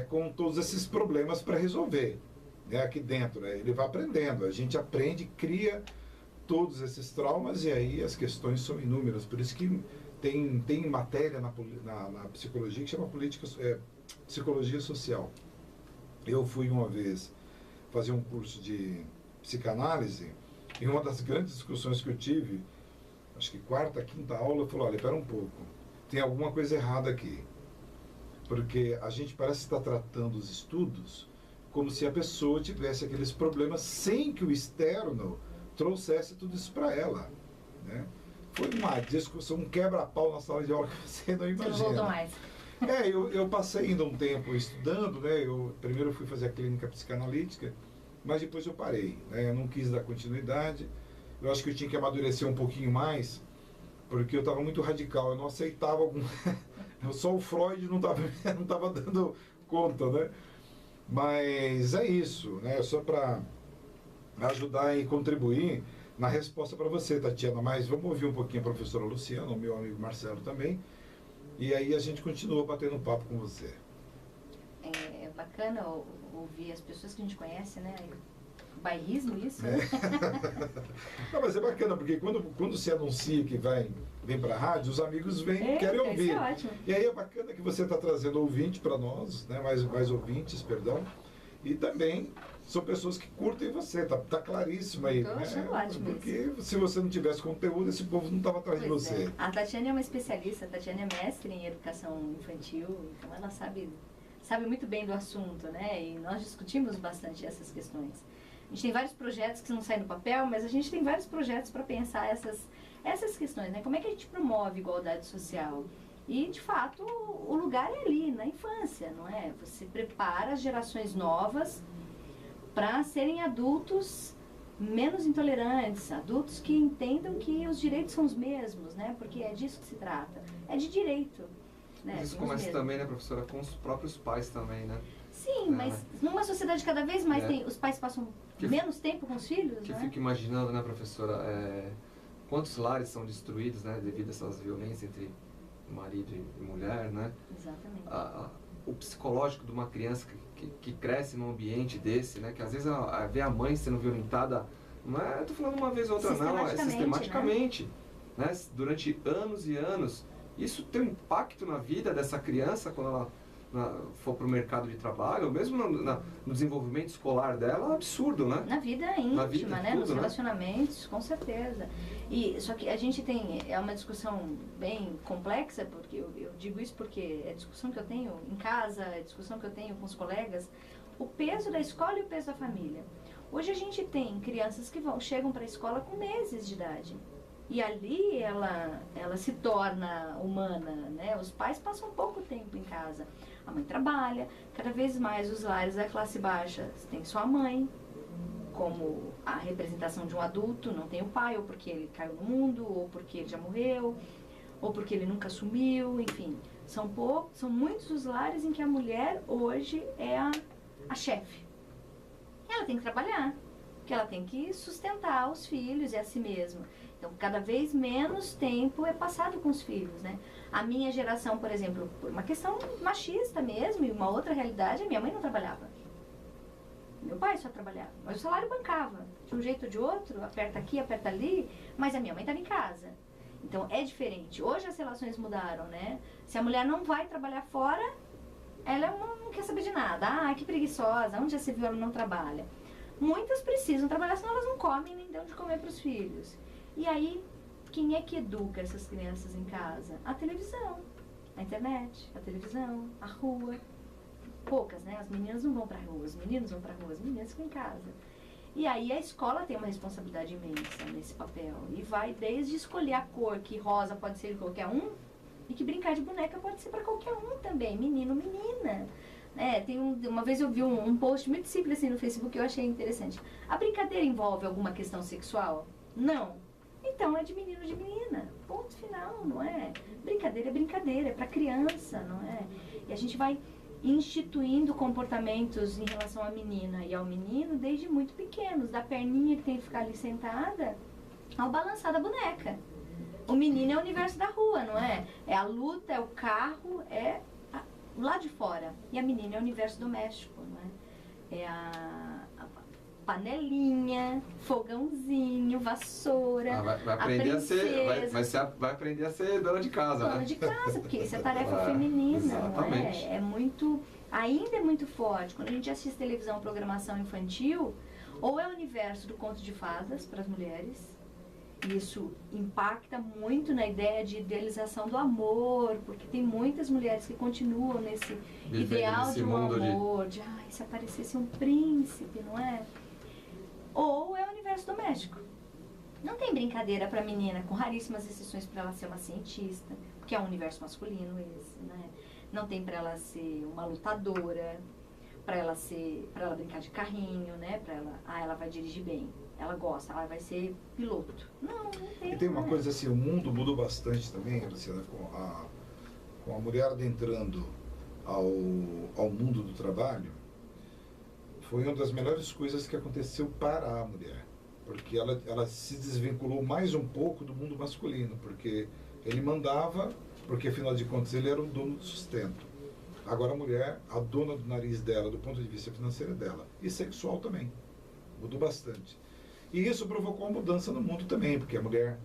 com todos esses problemas para resolver, né, aqui dentro. Ele vai aprendendo, a gente aprende, cria todos esses traumas, e aí as questões são inúmeras. Por isso que tem matéria na psicologia que chama psicologia social. Eu fui uma vez fazer um curso de psicanálise, e uma das grandes discussões que eu tive, acho que quarta, quinta aula, eu falei, olha, espera um pouco, tem alguma coisa errada aqui. Porque a gente parece estar tratando os estudos como se a pessoa tivesse aqueles problemas sem que o externo trouxesse tudo isso para ela, né? Foi uma discussão, um quebra-pau na sala de aula que você não imagina. Você não voltou mais. Eu passei ainda um tempo estudando, né? Primeiro eu fui fazer a clínica psicanalítica, mas depois eu parei, né? Eu não quis dar continuidade. Eu acho que eu tinha que amadurecer um pouquinho mais, porque eu estava muito radical, eu não aceitava algum... Só o Freud não estava dando conta, né? Mas é isso, né? Só para ajudar e contribuir na resposta para você, Tatiana. Mas vamos ouvir um pouquinho a professora Luciana, o meu amigo Marcelo também, e aí a gente continua batendo papo com você. É bacana ouvir as pessoas que a gente conhece, né? Bairrismo isso, né? Não, mas é bacana, porque quando se anuncia que vem para a rádio, os amigos vêm, querem ouvir. É ótimo. E aí é bacana que você está trazendo ouvinte para nós, né? mais ouvintes, perdão. E também são pessoas que curtem você, tá claríssimo aí. Estou achando ótimo porque isso. Se você não tivesse conteúdo, esse povo não estava atrás de Pois você. é. A Tatiana é uma especialista, a Tatiana é mestre em educação infantil, então ela sabe muito bem do assunto, né? E nós discutimos bastante essas questões. A gente tem vários projetos que não saem do papel, mas a gente tem vários projetos para pensar essas questões, né? Como é que a gente promove igualdade social? E, de fato, o lugar é ali, na infância, não é? Você prepara as gerações novas para serem adultos menos intolerantes, adultos que entendam que os direitos são os mesmos, né? Porque é disso que se trata. É de direito. Né? Isso começa também, né, professora, com os próprios pais também, né? Sim, mas numa sociedade cada vez mais os pais passam menos tempo com os filhos, que né? Eu fico imaginando, né, professora, quantos lares são destruídos, né, devido a essas violências entre marido e mulher, né? Exatamente. O psicológico de uma criança que cresce num ambiente desse, né, que às vezes vê a mãe sendo violentada, não é, eu tô falando uma vez ou outra, não, é sistematicamente, né, durante anos e anos. Isso tem um impacto na vida dessa criança quando ela for para o mercado de trabalho, ou mesmo no desenvolvimento escolar dela, é absurdo, né? Na vida íntima, né? Tudo, Nos relacionamentos, com certeza. Só que a gente é uma discussão bem complexa, porque eu digo isso porque é discussão que eu tenho em casa, é discussão que eu tenho com os colegas, o peso da escola e o peso da família. Hoje a gente tem crianças que chegam para a escola com meses de idade. E ali ela se torna humana, né? Os pais passam pouco tempo em casa. A mãe trabalha, cada vez mais os lares da classe baixa tem só a mãe, como a representação de um adulto, não tem o pai, ou porque ele caiu no mundo, ou porque ele já morreu, ou porque ele nunca assumiu, enfim. São muitos os lares em que a mulher hoje é a chefe. Ela tem que trabalhar, porque ela tem que sustentar os filhos e a si mesma. Então, cada vez menos tempo é passado com os filhos, né? A minha geração, por exemplo, por uma questão machista mesmo, e uma outra realidade, a minha mãe não trabalhava. Meu pai só trabalhava, mas o salário bancava. De um jeito ou de outro, aperta aqui, aperta ali, mas a minha mãe estava em casa. Então, é diferente. Hoje as relações mudaram, né? Se a mulher não vai trabalhar fora, ela não quer saber de nada. Ah, que preguiçosa, onde já se viu ela não trabalha? Muitas precisam trabalhar, senão elas não comem nem dão de comer para os filhos. E aí, quem é que educa essas crianças em casa? A televisão, a internet, a televisão, a rua. Poucas, né? As meninas não vão para a rua, os meninos vão para a rua, as meninas ficam em casa. E aí a escola tem uma responsabilidade imensa nesse papel. E vai desde escolher a cor, que rosa pode ser de qualquer um, e que brincar de boneca pode ser para qualquer um também, menino, menina. Uma vez eu vi um post muito simples assim no Facebook que eu achei interessante. A brincadeira envolve alguma questão sexual? Não. Então é de menino de menina. Ponto final, não é? Brincadeira é brincadeira, é para criança, não é? E a gente vai instituindo comportamentos em relação à menina e ao menino desde muito pequenos, da perninha que tem que ficar ali sentada ao balançar da boneca. O menino é o universo da rua, não é? É a luta, é o carro, é lá de fora. E a menina é o universo doméstico, não é? É a panelinha, fogãozinho, vassoura, vai aprender a ser, vai aprender a ser dona de casa, dona de casa, porque isso é tarefa feminina, exatamente. Não é? É muito, ainda é muito forte. Quando a gente assiste televisão, programação infantil, ou é o universo do conto de fadas para as mulheres, e isso impacta muito na ideia de idealização do amor, porque tem muitas mulheres que continuam nesse ideal de um amor, de se aparecesse um príncipe, não é? Ou é o universo doméstico. Não tem brincadeira para menina, com raríssimas exceções para ela ser uma cientista, porque é um universo masculino esse, né? Não tem para ela ser uma lutadora, para ela brincar de carrinho, né? Para ela vai dirigir bem. Ela gosta, ela vai ser piloto. Não tem. E tem uma coisa assim, o mundo mudou bastante também, Luciana, com a mulher adentrando ao mundo do trabalho. Foi uma das melhores coisas que aconteceu para a mulher, porque ela se desvinculou mais um pouco do mundo masculino, porque ele mandava, porque afinal de contas ele era o dono do sustento. Agora a mulher, a dona do nariz dela, do ponto de vista financeiro dela, e sexual também, mudou bastante. E isso provocou uma mudança no mundo também, porque a mulher,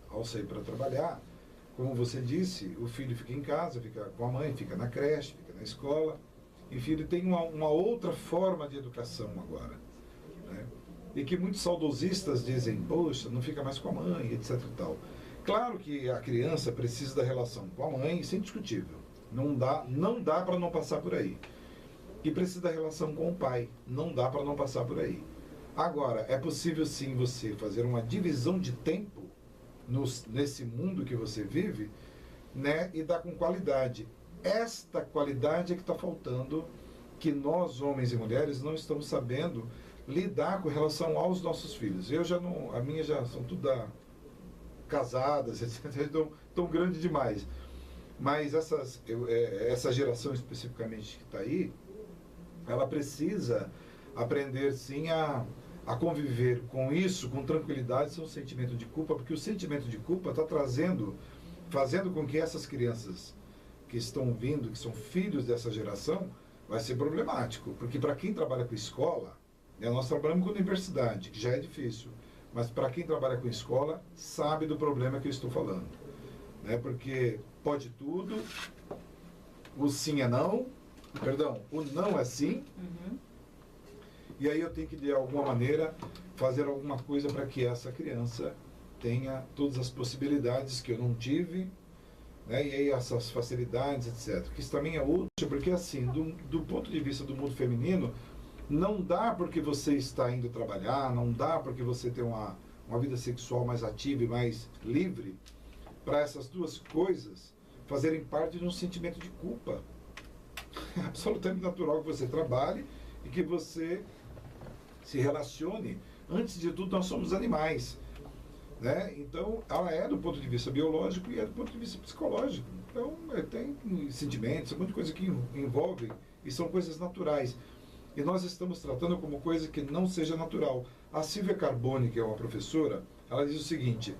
ao sair para trabalhar, como você disse, o filho fica em casa, fica com a mãe, fica na creche, fica na escola. Enfim, ele tem uma outra forma de educação agora, né? E que muitos saudosistas dizem, poxa, não fica mais com a mãe, etc e tal. Claro que a criança precisa da relação com a mãe, isso é indiscutível. Não dá para não passar por aí. E precisa da relação com o pai, não dá para não passar por aí. Agora, é possível sim você fazer uma divisão de tempo nesse mundo que você vive, né, e dar com qualidade. Esta qualidade é que está faltando, que nós, homens e mulheres, não estamos sabendo lidar com relação aos nossos filhos. A minha já são tudo casadas, etc., tão grande demais. Mas essa geração especificamente que está aí, ela precisa aprender sim a conviver com isso, com tranquilidade, sem o sentimento de culpa, porque o sentimento de culpa está fazendo com que essas crianças que estão vindo, que são filhos dessa geração, vai ser problemático. Porque para quem trabalha com escola, né, nós trabalhamos com universidade, que já é difícil, mas para quem trabalha com escola, sabe do problema que eu estou falando. Né, porque pode tudo, o sim é não, o não é sim, e aí eu tenho que, de alguma maneira, fazer alguma coisa para que essa criança tenha todas as possibilidades que eu não tive, né, e aí essas facilidades, etc. Que isso também é útil, porque assim, do ponto de vista do mundo feminino, não dá porque você está indo trabalhar, não dá porque você tem uma vida sexual mais ativa e mais livre, para essas duas coisas fazerem parte de um sentimento de culpa. É absolutamente natural que você trabalhe e que você se relacione. Antes de tudo, nós somos animais, né? Então, ela é do ponto de vista biológico e é do ponto de vista psicológico. Então, tem sentimentos, muita coisa que envolve e são coisas naturais. E nós estamos tratando como coisa que não seja natural. A Silvia Carboni, que é uma professora, ela diz o seguinte: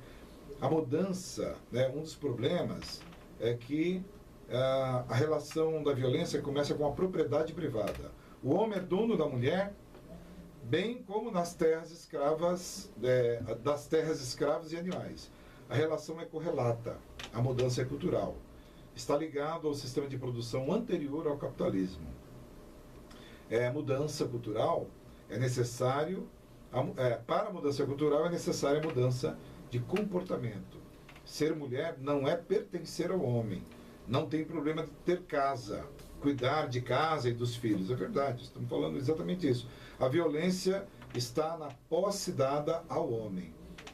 a mudança, né, um dos problemas é que a relação da violência começa com a propriedade privada. O homem é dono da mulher, bem como nas terras escravas, das terras escravas e animais. A relação é correlata, a mudança é cultural. Está ligado ao sistema de produção anterior ao capitalismo. Mudança cultural é necessário, para a mudança cultural é necessária a mudança de comportamento. Ser mulher não é pertencer ao homem. Não tem problema de ter casa, cuidar de casa e dos filhos. É verdade, estamos falando exatamente isso. A violência está na posse dada ao homem.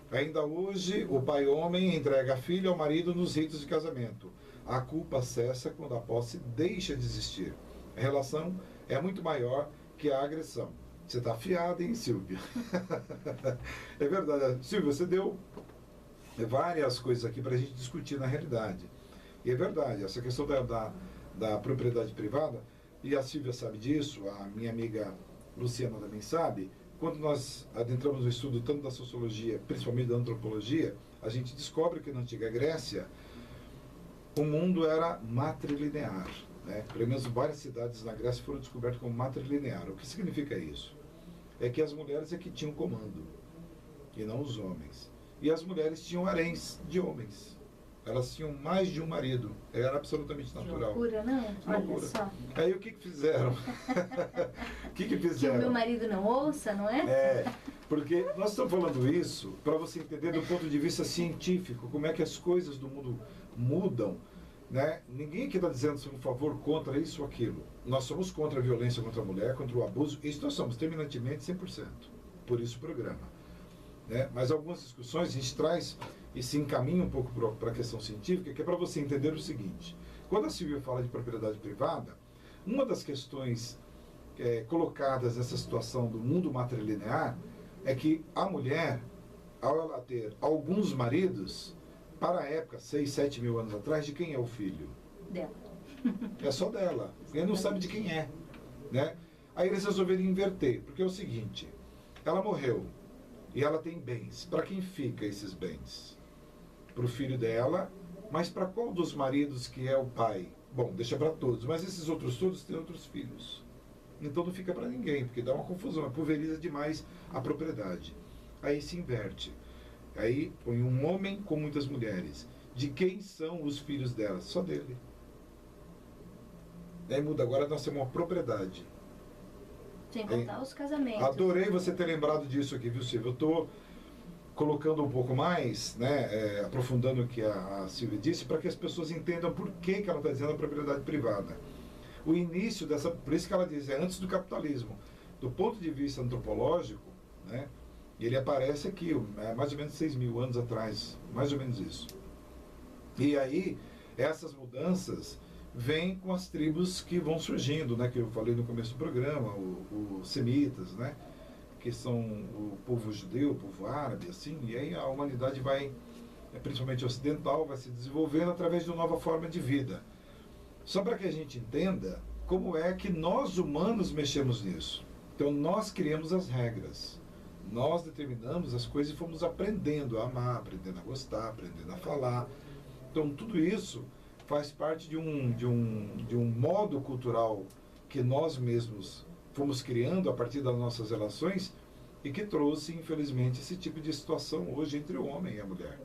Ainda hoje, o pai homem entrega a filha ao marido nos ritos de casamento. A culpa cessa quando a posse deixa de existir. A relação é muito maior que a agressão. Você está afiada, hein, Silvia? É verdade. Silvia, você deu várias coisas aqui para a gente discutir na realidade. E é verdade, essa questão da propriedade privada, e a Silvia sabe disso, a minha amiga Luciana também sabe, quando nós adentramos no estudo tanto da sociologia, principalmente da antropologia, a gente descobre que na antiga Grécia o mundo era matrilinear. Né? Pelo menos várias cidades na Grécia foram descobertas como matrilinear. O que significa isso? É que as mulheres é que tinham comando, e não os homens. E as mulheres tinham haréns de homens. Elas tinham mais de um marido. Era absolutamente natural. Que loucura, não? Olha loucura. só. Aí o que fizeram? O que fizeram? Que o meu marido não ouça, não é? É, porque nós estamos falando isso para você entender do ponto de vista científico, como é que as coisas do mundo mudam. Né? Ninguém aqui está dizendo se um favor contra isso ou aquilo. Nós somos contra a violência contra a mulher, contra o abuso. Isso nós somos terminantemente 100%. Por isso o programa. Né? Mas algumas discussões a gente traz e se encaminha um pouco para a questão científica, que é para você entender o seguinte. Quando a Silvia fala de propriedade privada, uma das questões colocadas nessa situação do mundo matrilinear é que a mulher, ao ela ter alguns maridos, para a época, 6, 7 mil anos atrás, de quem é o filho? Dela. É só dela. Ele não sabe de quem é. Né? Aí eles resolveram inverter, porque é o seguinte, ela morreu e ela tem bens. Para quem fica esses bens? Para o filho dela, mas para qual dos maridos que é o pai? Bom, deixa para todos, mas esses outros todos têm outros filhos. Então não fica para ninguém, porque dá uma confusão, pulveriza demais a propriedade. Aí se inverte. Aí põe um homem com muitas mulheres. De quem são os filhos dela? Só dele. Aí muda, agora nós temos uma propriedade. Sem contar os casamentos. Adorei você ter lembrado disso aqui, viu, Silvia? Eu estou colocando um pouco mais, né, aprofundando o que a Silvia disse, para que as pessoas entendam por que ela está dizendo a propriedade privada. O início dessa, por isso que ela diz, é antes do capitalismo. Do ponto de vista antropológico, né, ele aparece aqui, mais ou menos 6 mil anos atrás, mais ou menos isso. E aí, essas mudanças vêm com as tribos que vão surgindo, né, que eu falei no começo do programa, os semitas, né, que são o povo judeu, o povo árabe, assim, e aí a humanidade vai, principalmente ocidental, vai se desenvolvendo através de uma nova forma de vida. Só para que a gente entenda como é que nós humanos mexemos nisso. Então nós criamos as regras. Nós determinamos as coisas e fomos aprendendo a amar, aprendendo a gostar, aprendendo a falar. Então tudo isso faz parte de um modo cultural que nós mesmos fomos criando a partir das nossas relações e que trouxe, infelizmente, esse tipo de situação hoje entre o homem e a mulher.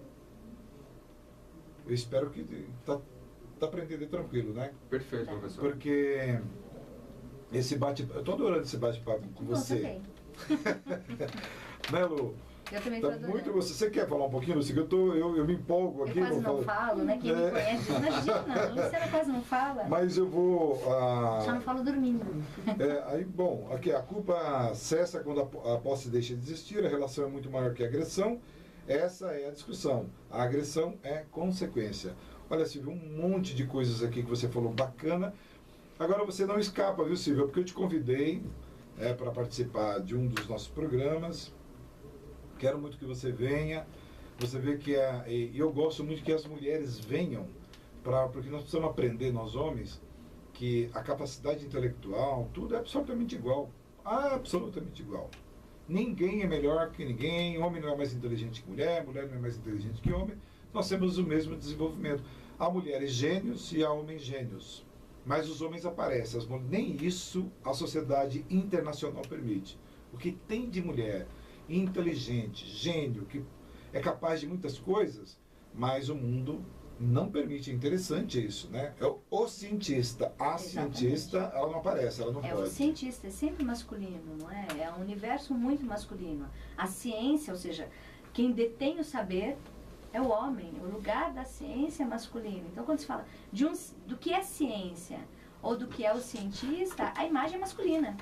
Eu espero que tá aprendendo tranquilo, né? Perfeito, professor. Porque esse bate-papo, eu estou adorando esse bate-papo com você. Né, Lu? Eu também Tá estou muito adorando. você quer falar um pouquinho? Eu me empolgo aqui. Eu quase não falo, né? Quem me conhece, imagina, a Luciana quase não fala. Mas eu vou... Só não falo dormindo. Aí, bom, aqui a culpa cessa quando a posse deixa de existir, a relação é muito maior que a agressão. Essa é a discussão. A agressão é consequência. Olha, Silvia, um monte de coisas aqui que você falou bacana. Agora você não escapa, viu, Silvia? Porque eu te convidei para participar de um dos nossos programas. Quero muito que você venha. Você vê que e eu gosto muito que as mulheres venham, porque nós precisamos aprender, nós homens, que a capacidade intelectual, tudo é absolutamente igual. Absolutamente igual. Ninguém é melhor que ninguém, homem não é mais inteligente que mulher, mulher não é mais inteligente que homem. Nós temos o mesmo desenvolvimento. Há mulheres gênios e há homens gênios. Mas os homens aparecem, nem isso a sociedade internacional permite. O que tem de mulher inteligente, gênio, que é capaz de muitas coisas, mas o mundo não permite. É interessante isso, né? É o cientista, cientista, ela não aparece, ela não pode. O cientista é sempre masculino, não é? É um universo muito masculino. A ciência, ou seja, quem detém o saber é o homem. O lugar da ciência é masculino. Então, quando se fala do que é ciência ou do que é o cientista, a imagem é masculina.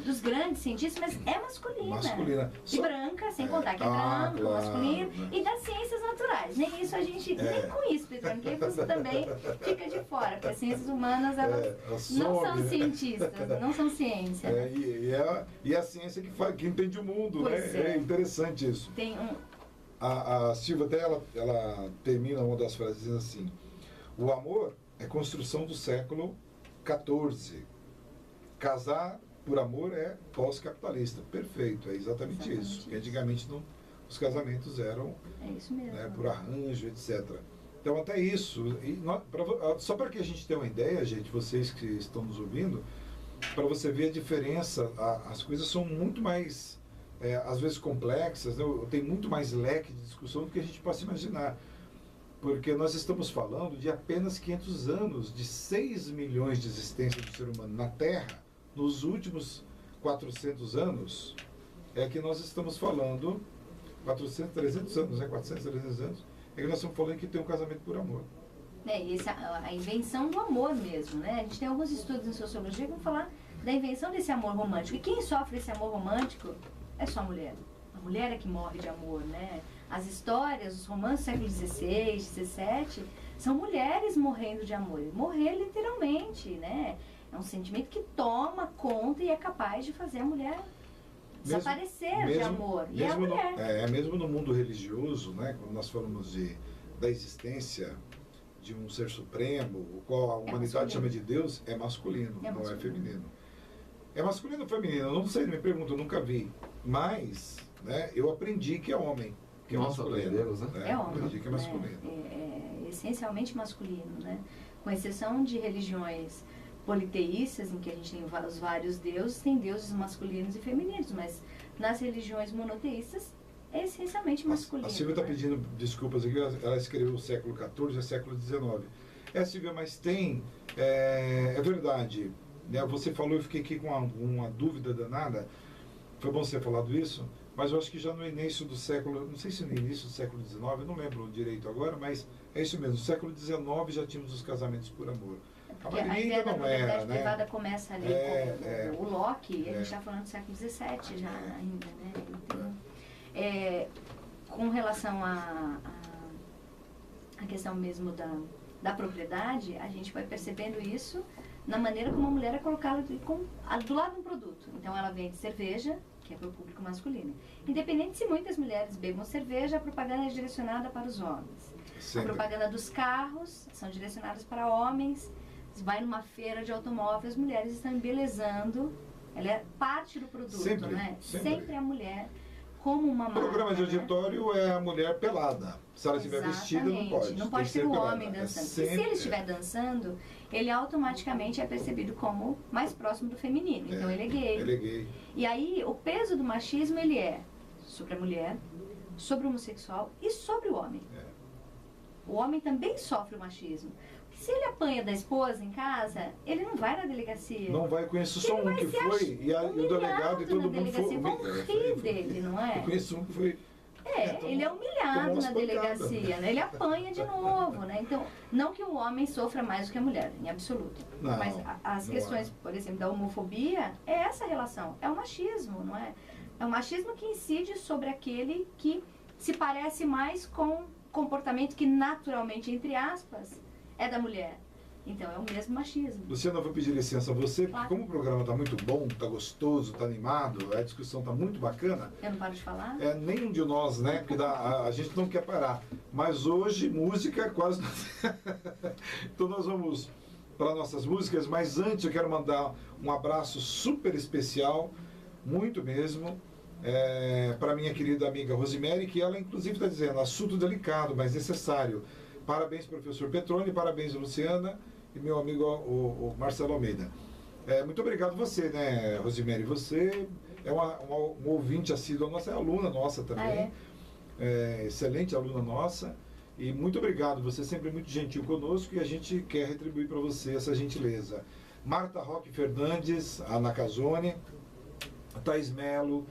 Dos grandes cientistas, mas é masculina. Masculina. E branca, sem contar que é branco, claro, masculino. E das ciências naturais. mais. Nem isso a gente, nem com isso, Petrônio, porque você também fica de fora, porque as ciências humanas, elas não são cientistas, não são ciência. E a ciência que entende o mundo, Pois né? É interessante isso. Tem A Silvia até ela termina uma das frases dizendo assim: o amor é construção do século XIV. Casar por amor é pós-capitalista. Perfeito, é exatamente isso. Porque antigamente os casamentos eram isso mesmo. Né, por arranjo, etc. Então até isso. Só para que a gente tenha uma ideia, gente, vocês que estão nos ouvindo, para você ver a diferença, as coisas são muito mais, às vezes, complexas, né? Tem muito mais leque de discussão do que a gente possa imaginar. Porque nós estamos falando de apenas 500 anos, de 6 milhões de existência do ser humano na Terra. Nos últimos 400 anos, é que nós estamos falando, 300 anos, né? 400, 300 anos, é que nós estamos falando que tem um casamento por amor. A invenção do amor mesmo, né? A gente tem alguns estudos em sociologia que vão falar da invenção desse amor romântico. E quem sofre esse amor romântico é só a mulher. A mulher é que morre de amor, né? As histórias, os romances do século XVI, XVII, são mulheres morrendo de amor. Morrer literalmente, né? É um sentimento que toma conta e é capaz de fazer a mulher desaparecer de amor. E é a mulher. Mesmo no mundo religioso, né? Quando nós falamos da existência de um ser supremo, o qual a humanidade chama de Deus, é masculino, não é feminino. É masculino ou feminino? Eu não sei, me pergunto, eu nunca vi. Mas, né, eu aprendi que é homem, que é masculino. Né? É homem. Aprendi que é masculino. É essencialmente masculino, né? Com exceção de religiões politeístas, em que a gente tem os vários deuses, tem deuses masculinos e femininos, mas nas religiões monoteístas é essencialmente masculino. A Silvia está pedindo desculpas aqui, ela escreveu o século XIV e século XIX. Silvia, mas tem, é verdade, né? Você falou, eu fiquei aqui com uma dúvida danada, foi bom você ter falado isso, mas eu acho que já no início do século, não sei se no início do século XIX, eu não lembro direito agora, mas é isso mesmo, no século XIX já tínhamos os casamentos por amor. Porque a ideia da propriedade privada começa ali com o Locke, e a gente está falando do século XVII já ainda, né? Então, com relação à questão mesmo da propriedade, a gente vai percebendo isso na maneira como a mulher é colocada do lado de um produto. Então ela vende cerveja, que é para o público masculino. Independente se muitas mulheres bebam cerveja, a propaganda é direcionada para os homens. Sempre. A propaganda dos carros são direcionadas para homens. Você vai numa feira de automóveis, as mulheres estão embelezando, ela é parte do produto, sempre, né? Sempre a mulher como uma marca. O programa de auditório é a mulher pelada. Se ela estiver vestida, não pode. Não pode ter o homem dançando. E se ele estiver dançando, ele automaticamente é percebido como mais próximo do feminino. Então ele é gay. Ele é gay. E aí o peso do machismo ele é sobre a mulher, sobre o homossexual e sobre o homem. O homem também sofre o machismo. Se ele apanha da esposa em casa, ele não vai na delegacia. Não vai, eu conheço só um que foi, e o delegado e todo mundo foi. Vão rir dele, não é? Eu conheço um que foi. Ele é humilhado na delegacia, né? Ele apanha de novo, né? Então, não que o homem sofra mais do que a mulher, em absoluto. Não, mas as questões, por exemplo, da homofobia, é essa relação, é o machismo, não é? É o machismo que incide sobre aquele que se parece mais com comportamento que naturalmente, entre aspas, é da mulher. Então é o mesmo machismo. Luciana, eu vou pedir licença a você, porque como o programa está muito bom, está gostoso, está animado, a discussão está muito bacana. Eu não paro de falar? Nenhum de nós, né? Porque a gente não quer parar. Mas hoje, música quase... Então nós vamos para nossas músicas, mas antes eu quero mandar um abraço super especial, muito mesmo, para minha querida amiga Rosemary, que ela inclusive está dizendo, assunto delicado, mas necessário. Parabéns, professor Petroni, parabéns, Luciana, e meu amigo o Marcelo Almeida. Muito obrigado você, né, Rosemary? Você é uma ouvinte assídua nossa, é aluna nossa também. Excelente aluna nossa. E muito obrigado, você é sempre muito gentil conosco e a gente quer retribuir para você essa gentileza. Marta Roque Fernandes, a Ana Casone, a Thaís Melo,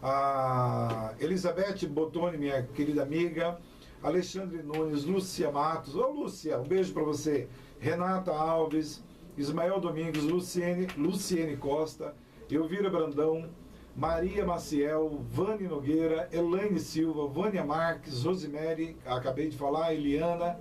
a Elizabeth Botoni, minha querida amiga, Alexandre Nunes, Lúcia Matos, Lúcia, um beijo para você, Renata Alves, Ismael Domingos, Luciene Costa, Elvira Brandão, Maria Maciel, Vânia Nogueira, Elaine Silva, Vânia Marques, Rosemary, acabei de falar, Eliane,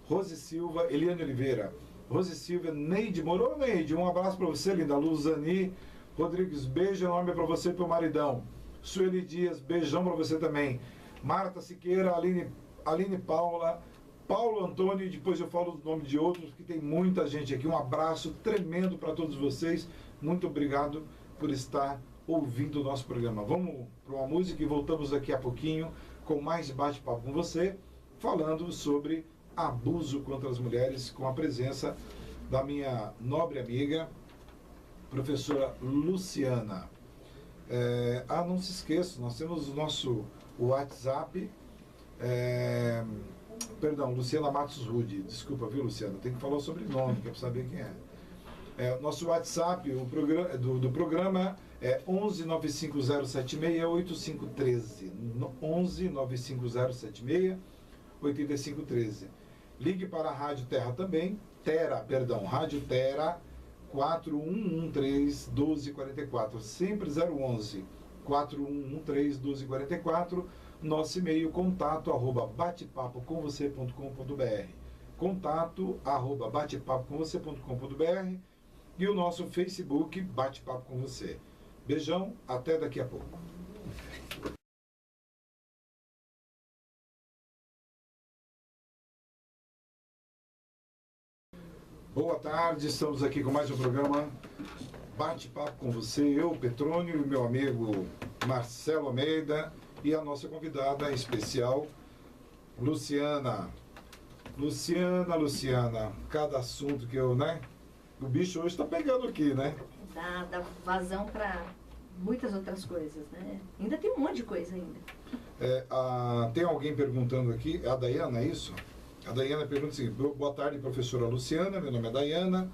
Rose Silva, Eliane Oliveira, Rose Silva, Neide Moro, Neide, um abraço para você, linda. Luzani Rodrigues, beijo enorme para você e para o maridão. Sueli Dias, beijão para você também. Marta Siqueira, Aline Paula, Paulo Antônio, e depois eu falo o nome de outros, porque tem muita gente aqui. Um abraço tremendo para todos vocês. Muito obrigado por estar ouvindo o nosso programa. Vamos para uma música e voltamos daqui a pouquinho com mais bate-papo com você, falando sobre abuso contra as mulheres, com a presença da minha nobre amiga, professora Luciana. Não se esqueça, nós temos o nosso WhatsApp, Luciana Matos Rude, desculpa, viu, Luciana? Tem que falar o sobrenome, que é para saber quem é. Nosso WhatsApp do programa é 11 95076 8513. 11 95076 8513. Ligue para a Rádio Terra também, Rádio Terra 4113-1244, sempre 011 4113-1244. Nosso e-mail, contato@batepapocomvocê.com.br, contato@batepapocomvocê.com.br, e o nosso Facebook, Bate-Papo com Você. Beijão, até daqui a pouco. Boa tarde, estamos aqui com mais um programa Bate-Papo com Você, eu, Petrônio, e meu amigo Marcelo Almeida, e a nossa convidada especial, Luciana. Luciana, cada assunto que o bicho hoje está pegando aqui, né? Dá vazão para muitas outras coisas, né? Ainda tem um monte de coisa ainda. Tem alguém perguntando aqui, é a Dayana, é isso? A Dayana pergunta o seguinte: boa tarde, professora Luciana, meu nome é Dayana.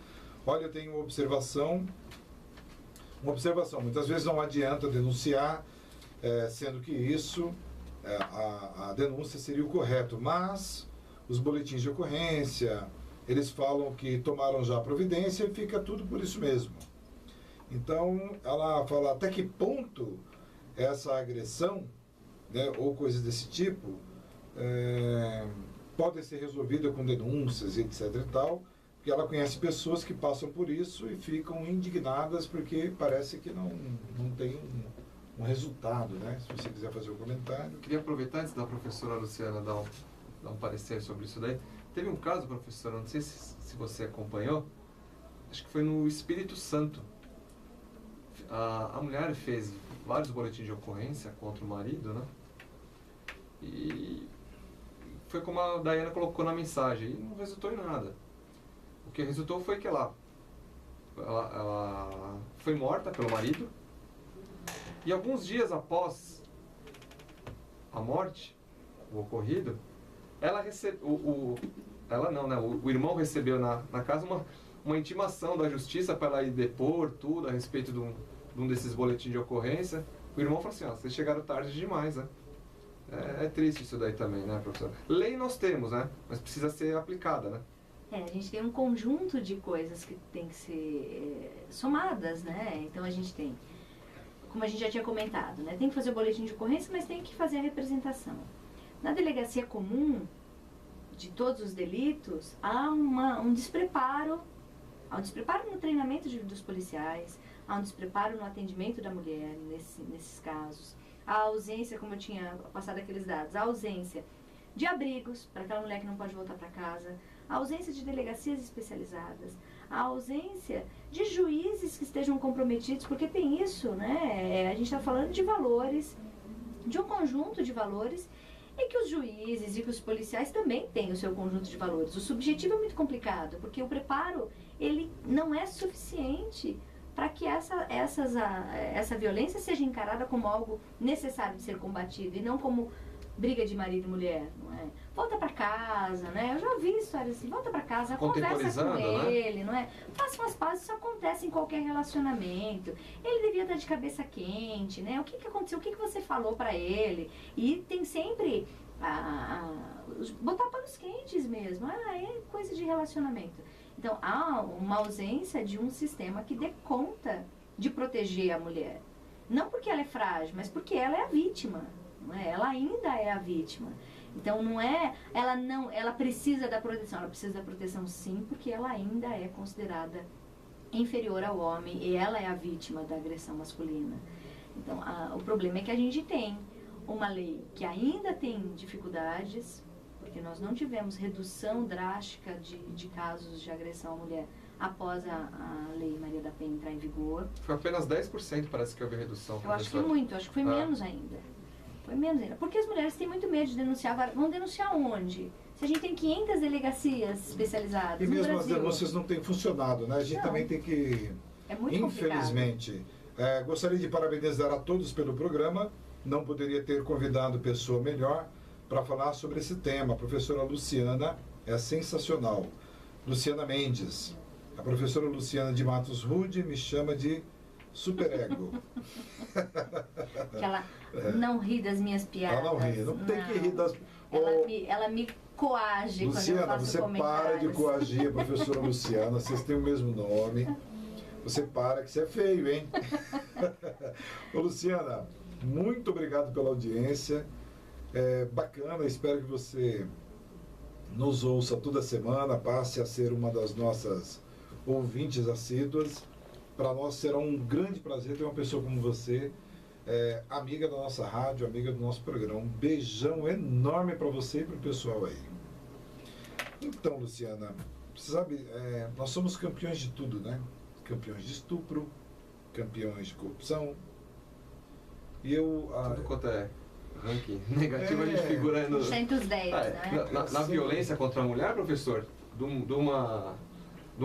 Olha, eu tenho uma observação. Muitas vezes não adianta denunciar, sendo que isso, a denúncia seria o correto, mas os boletins de ocorrência, eles falam que tomaram já a providência e fica tudo por isso mesmo. Então, ela fala até que ponto essa agressão, né, ou coisas desse tipo, podem ser resolvidas com denúncias, etc e tal, porque ela conhece pessoas que passam por isso e ficam indignadas porque parece que não tem um resultado, né? Se você quiser fazer um comentário. Eu queria aproveitar antes da professora Luciana dar um parecer sobre isso daí. Teve um caso, professora, não sei se você acompanhou, acho que foi no Espírito Santo. A mulher fez vários boletins de ocorrência contra o marido, né? E foi como a Dayana colocou na mensagem, e não resultou em nada. O que resultou foi que ela foi morta pelo marido, e alguns dias após a morte, o ocorrido, o irmão recebeu na casa uma intimação da justiça para ela ir depor tudo a respeito de um desses boletins de ocorrência. O irmão falou assim: vocês chegaram tarde demais, né? É triste isso daí também, né, professor? Lei nós temos, né? Mas precisa ser aplicada, né? A gente tem um conjunto de coisas que tem que ser somadas, né? Então a gente tem, como a gente já tinha comentado, né? Tem que fazer o boletim de ocorrência, mas tem que fazer a representação. Na delegacia comum de todos os delitos, há um despreparo. Há um despreparo no treinamento dos policiais, há um despreparo no atendimento da mulher nesses casos. A ausência, como eu tinha passado aqueles dados, a ausência de abrigos para aquela mulher que não pode voltar para casa, a ausência de delegacias especializadas, a ausência de juízes que estejam comprometidos, porque tem isso, né? A gente está falando de valores, de um conjunto de valores, e que os juízes e que os policiais também têm o seu conjunto de valores. O subjetivo é muito complicado, porque o preparo, ele não é suficiente para que essa violência seja encarada como algo necessário de ser combatido e não como briga de marido e mulher, não é? Volta para casa, né? Eu já ouvi histórias assim: volta para casa, conversa com ele, não é? Faça umas pazes, isso acontece em qualquer relacionamento. Ele devia estar de cabeça quente, né? O que aconteceu? O que você falou para ele? E tem sempre botar panos quentes mesmo. É coisa de relacionamento. Então, há uma ausência de um sistema que dê conta de proteger a mulher. Não porque ela é frágil, mas porque ela é a vítima. Não é? Ela ainda é a vítima. Então não é, ela precisa da proteção, ela precisa da proteção sim, porque ela ainda é considerada inferior ao homem e ela é a vítima da agressão masculina. Então o problema é que a gente tem uma lei que ainda tem dificuldades, porque nós não tivemos redução drástica de casos de agressão à mulher após a Lei Maria da Penha entrar em vigor. Foi apenas 10%, parece que houve redução. Eu acho que muito, acho que foi menos ainda. Foi menos ainda. Porque as mulheres têm muito medo de denunciar. Vão denunciar onde? Se a gente tem 500 delegacias especializadas E no mesmo Brasil. as denúncias não têm funcionado, né? A gente também tem que, É muito infelizmente, gostaria de parabenizar a todos pelo programa. Não poderia ter convidado pessoa melhor para falar sobre esse tema. A professora Luciana é sensacional. Luciana Mendes. A professora Luciana de Matos Rude me chama de superego. Que ela não ri das minhas piadas. Ela não ri, não tem que rir das... Ela me coage Luciana, quando eu faço você para comentários. de coagir a professora Luciana, vocês têm o mesmo nome. Você para que você é feio, hein? Ô, Luciana, muito obrigado pela audiência. É bacana, espero que você nos ouça toda semana, passe a ser uma das nossas ouvintes assíduas. Para nós será um grande prazer ter uma pessoa como você, amiga da nossa rádio, amiga do nosso programa. Um beijão enorme para você e para o pessoal aí. Então, Luciana, você sabe, nós somos campeões de tudo, né? Campeões de estupro, campeões de corrupção. E eu... Tudo quanto é ranking negativo, a gente figura no... 110, né? Na violência contra a mulher, professor, de uma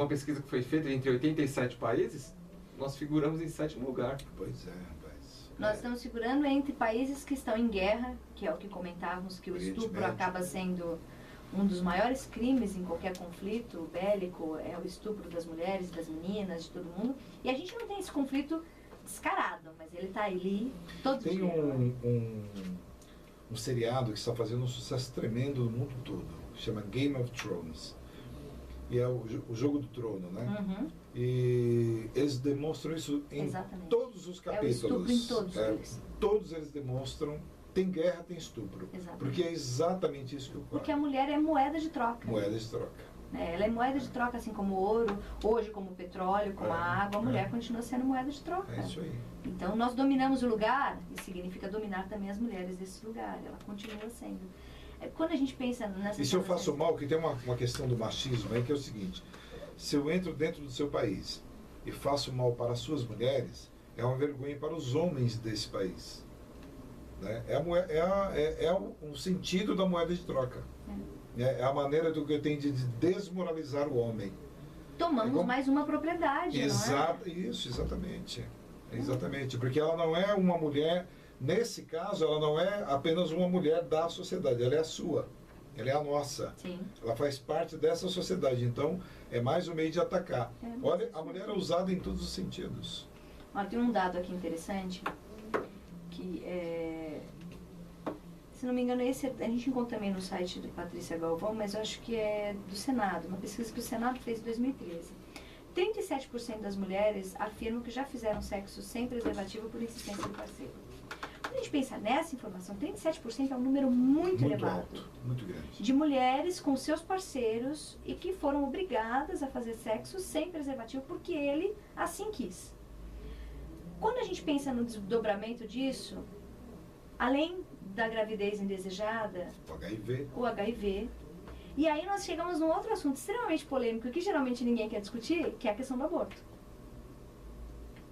pesquisa que foi feita entre 87 países, nós figuramos em 7º lugar. Pois é, rapaz. Nós estamos figurando entre países que estão em guerra, que é o que comentávamos, que o Oriente estupro Médio. acaba sendo um dos maiores crimes em qualquer conflito bélico, é o estupro das mulheres, das meninas, de todo mundo. E a gente não tem esse conflito descarado, mas ele está ali todo Tem dia. um seriado que está fazendo um sucesso tremendo no mundo todo, chama Game of Thrones. E é o Jogo do Trono, né? Uhum. E eles demonstram isso em Exatamente. todos os É o capítulos. estupro em todos eles. Todos eles demonstram, tem guerra, tem estupro. Exatamente. Porque é exatamente isso que ocorre. Porque a mulher é moeda de troca. Moeda de troca. Ela é moeda de troca, assim como o ouro, hoje como o petróleo, como a água, a mulher continua sendo moeda de troca. É isso aí. Então nós dominamos o lugar, e significa dominar também as mulheres desse lugar, ela continua sendo. Quando a gente pensa nessa... E se eu faço mal, que tem uma questão do machismo aí, que é o seguinte: se eu entro dentro do seu país e faço mal para as suas mulheres, é uma vergonha para os homens desse país. Né? É o sentido da moeda de troca. É a maneira do que eu tenho de desmoralizar o homem. Tomamos mais uma propriedade, não é? Isso, exatamente. Exatamente, porque ela não é uma mulher, nesse caso, ela não é apenas uma mulher da sociedade, ela é a sua, ela é a nossa. Sim. Ela faz parte dessa sociedade, então é mais um meio de atacar. Olha, a mulher é usada em todos os sentidos. Olha, tem um dado aqui interessante, que se não me engano, esse a gente encontra também no site do Patrícia Galvão, mas eu acho que é do Senado, uma pesquisa que o Senado fez em 2013. 37% das mulheres afirmam que já fizeram sexo sem preservativo por insistência do parceiro. Quando a gente pensa nessa informação, 37% é um número muito elevado. Alto, muito grande. De mulheres com seus parceiros e que foram obrigadas a fazer sexo sem preservativo porque ele assim quis. Quando a gente pensa no desdobramento disso, além da gravidez indesejada, o HIV, e aí nós chegamos num outro assunto extremamente polêmico que geralmente ninguém quer discutir, que é a questão do aborto.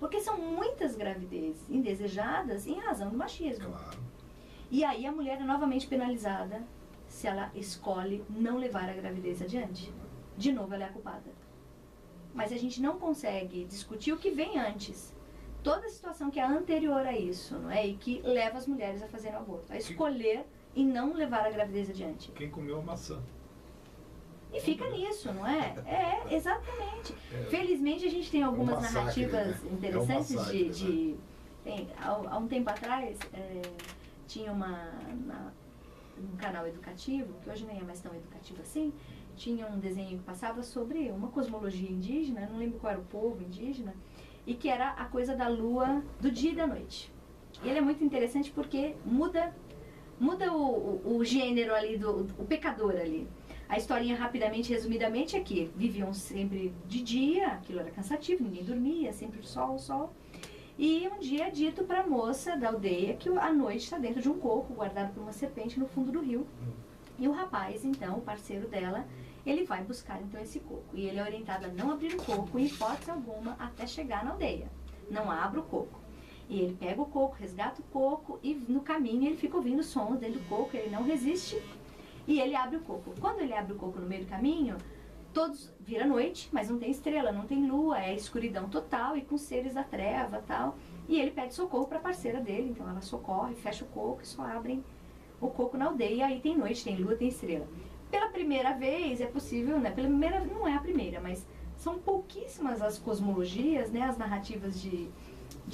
Porque são muitas gravidezes indesejadas em razão do machismo. Claro. E aí a mulher é novamente penalizada se ela escolhe não levar a gravidez adiante. De novo, ela é a culpada. Mas a gente não consegue discutir o que vem antes. Toda a situação que é anterior a isso, não é? E que leva as mulheres a fazerem o aborto. A escolher e não levar a gravidez adiante. Quem comeu a maçã. E fica nisso, não é? Exatamente. Felizmente a gente tem algumas narrativas interessantes há um tempo atrás, tinha um canal educativo, que hoje nem é mais tão educativo assim, tinha um desenho que passava sobre uma cosmologia indígena, não lembro qual era o povo indígena, e que era a coisa da lua do dia e da noite. E ele é muito interessante porque muda o gênero ali, o pecador ali. A historinha, rapidamente, resumidamente, é que viviam sempre de dia, aquilo era cansativo, ninguém dormia, sempre sol. E um dia é dito para a moça da aldeia que à noite está dentro de um coco, guardado por uma serpente no fundo do rio. E o rapaz, então, o parceiro dela, ele vai buscar então esse coco. E ele é orientado a não abrir o coco, em hipótese alguma, até chegar na aldeia. Não abra o coco. E ele pega o coco, resgata o coco e no caminho ele fica ouvindo sons dentro do coco, ele não resiste e ele abre o coco. Quando ele abre o coco no meio do caminho, vira noite, mas não tem estrela, não tem lua, é escuridão total e com seres da treva e tal. E ele pede socorro para a parceira dele, então ela socorre, fecha o coco e só abrem o coco na aldeia. E aí tem noite, tem lua, tem estrela. Pela primeira vez é possível, né? Pela primeira, não é a primeira, mas são pouquíssimas as cosmologias, né? As narrativas de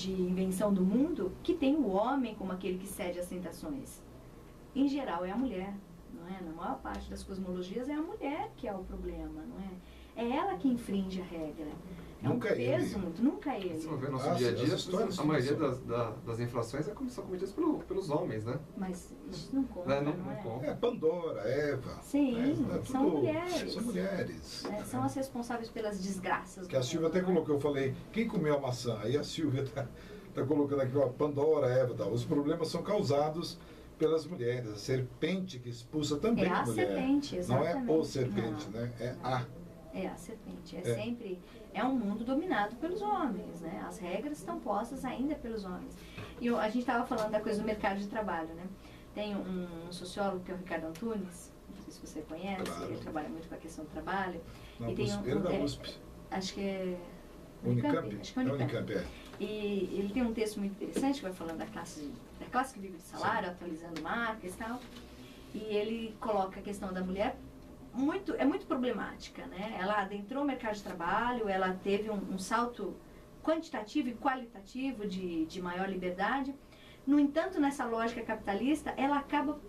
invenção do mundo que tem o homem como aquele que cede às tentações. Em geral é a mulher, não é? Na maior parte das cosmologias é a mulher que é o problema, não é? É ela que infringe a regra. É Nunca um peso muito, nunca é ele. Se você ver no nosso dia a dia, a maioria das inflações são cometidas pelos homens, né? Mas isso não conta, não é? Conta. É Pandora, Eva. Sim, tudo, são mulheres. São mulheres. São as responsáveis pelas desgraças. Que a Silvia até colocou, eu falei, quem comeu a maçã? Aí a Silvia tá colocando aqui, ó, Pandora, Eva, tal. Os problemas são causados pelas mulheres. A serpente que expulsa também a mulher. Serpente, exatamente. Não é o serpente, né? É a. É a serpente. Sempre é um mundo dominado pelos homens, né? As regras estão postas ainda pelos homens. E a gente estava falando da coisa do mercado de trabalho, né? Tem um sociólogo que é o Ricardo Antunes, não sei se você conhece, claro. Ele trabalha muito com a questão do trabalho. Não, e tem ele da USP. Acho que é Unicamp. Acho que é Unicamp. E ele tem um texto muito interessante que vai falando da classe que vive de salário, atualizando marcas e tal. E ele coloca a questão da mulher é muito problemática, né? Ela adentrou o mercado de trabalho, ela teve um salto quantitativo e qualitativo de maior liberdade. No entanto, nessa lógica capitalista,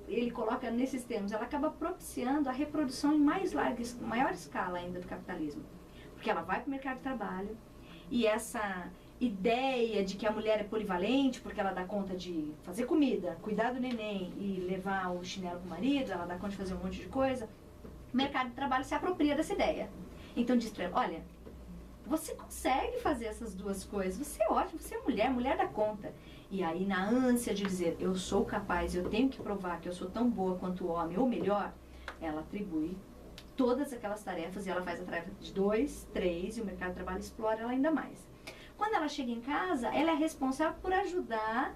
ele coloca nesses termos, ela acaba propiciando a reprodução em maior escala ainda do capitalismo. Porque ela vai para o mercado de trabalho e essa ideia de que a mulher é polivalente, porque ela dá conta de fazer comida, cuidar do neném e levar o chinelo para o marido, ela dá conta de fazer um monte de coisa. O mercado de trabalho se apropria dessa ideia. Então diz para ela, olha, você consegue fazer essas duas coisas, você é ótimo, você é mulher dá conta. E aí na ânsia de dizer, eu sou capaz, eu tenho que provar que eu sou tão boa quanto o homem, ou melhor, ela atribui todas aquelas tarefas e ela faz a tarefa de 2, 3 e o mercado de trabalho explora ela ainda mais. Quando ela chega em casa, ela é responsável por ajudar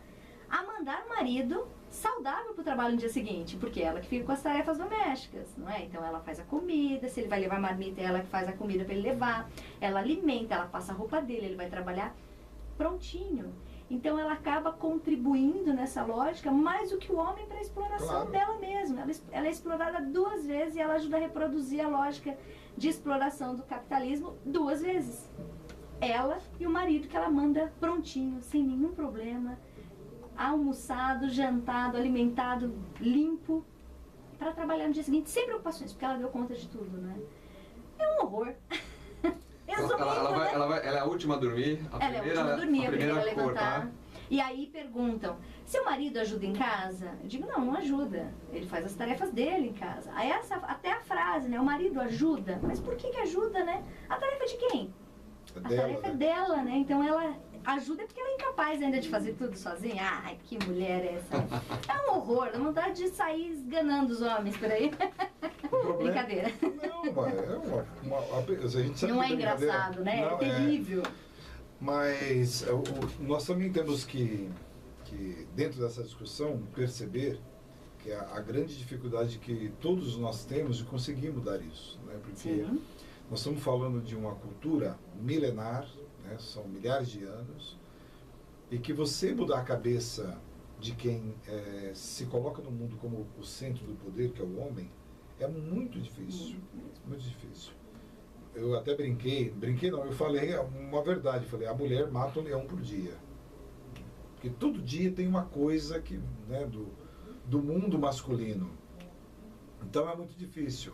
a mandar o marido saudável para o trabalho no dia seguinte, porque é ela que fica com as tarefas domésticas, não é? Então ela faz a comida, se ele vai levar a marmita, é ela que faz a comida para ele levar, ela alimenta, ela passa a roupa dele, ele vai trabalhar prontinho. Então ela acaba contribuindo nessa lógica mais do que o homem para a exploração dela mesma. Ela é explorada 2 vezes e ela ajuda a reproduzir a lógica de exploração do capitalismo 2 vezes. Ela e o marido que ela manda prontinho, sem nenhum problema, almoçado, jantado, alimentado, limpo, para trabalhar no dia seguinte, sem preocupações, porque ela deu conta de tudo, né? É um horror. Ela é a última a dormir, a primeira a levantar. E aí perguntam, seu marido ajuda em casa? Eu digo, não ajuda. Ele faz as tarefas dele em casa. Aí até a frase, né? O marido ajuda. Mas por que ajuda, né? A tarefa de quem? A tarefa é dela, né? Então ela ajuda porque ela é incapaz ainda de fazer tudo sozinha. Ai, que mulher é essa? É um horror, dá vontade de sair esganando os homens por aí. Brincadeira. Não, a gente sabe não é engraçado, né? Não, é terrível. Mas nós também temos que, dentro dessa discussão, perceber que a grande dificuldade que todos nós temos de conseguir mudar isso, né? Porque nós estamos falando de uma cultura milenar, né? São milhares de anos, e que você mudar a cabeça de quem se coloca no mundo como o centro do poder, que é o homem, é muito difícil, muito difícil. Eu até eu falei uma verdade, falei, a mulher mata um leão por dia. Porque todo dia tem uma coisa que, né, do mundo masculino. Então é muito difícil.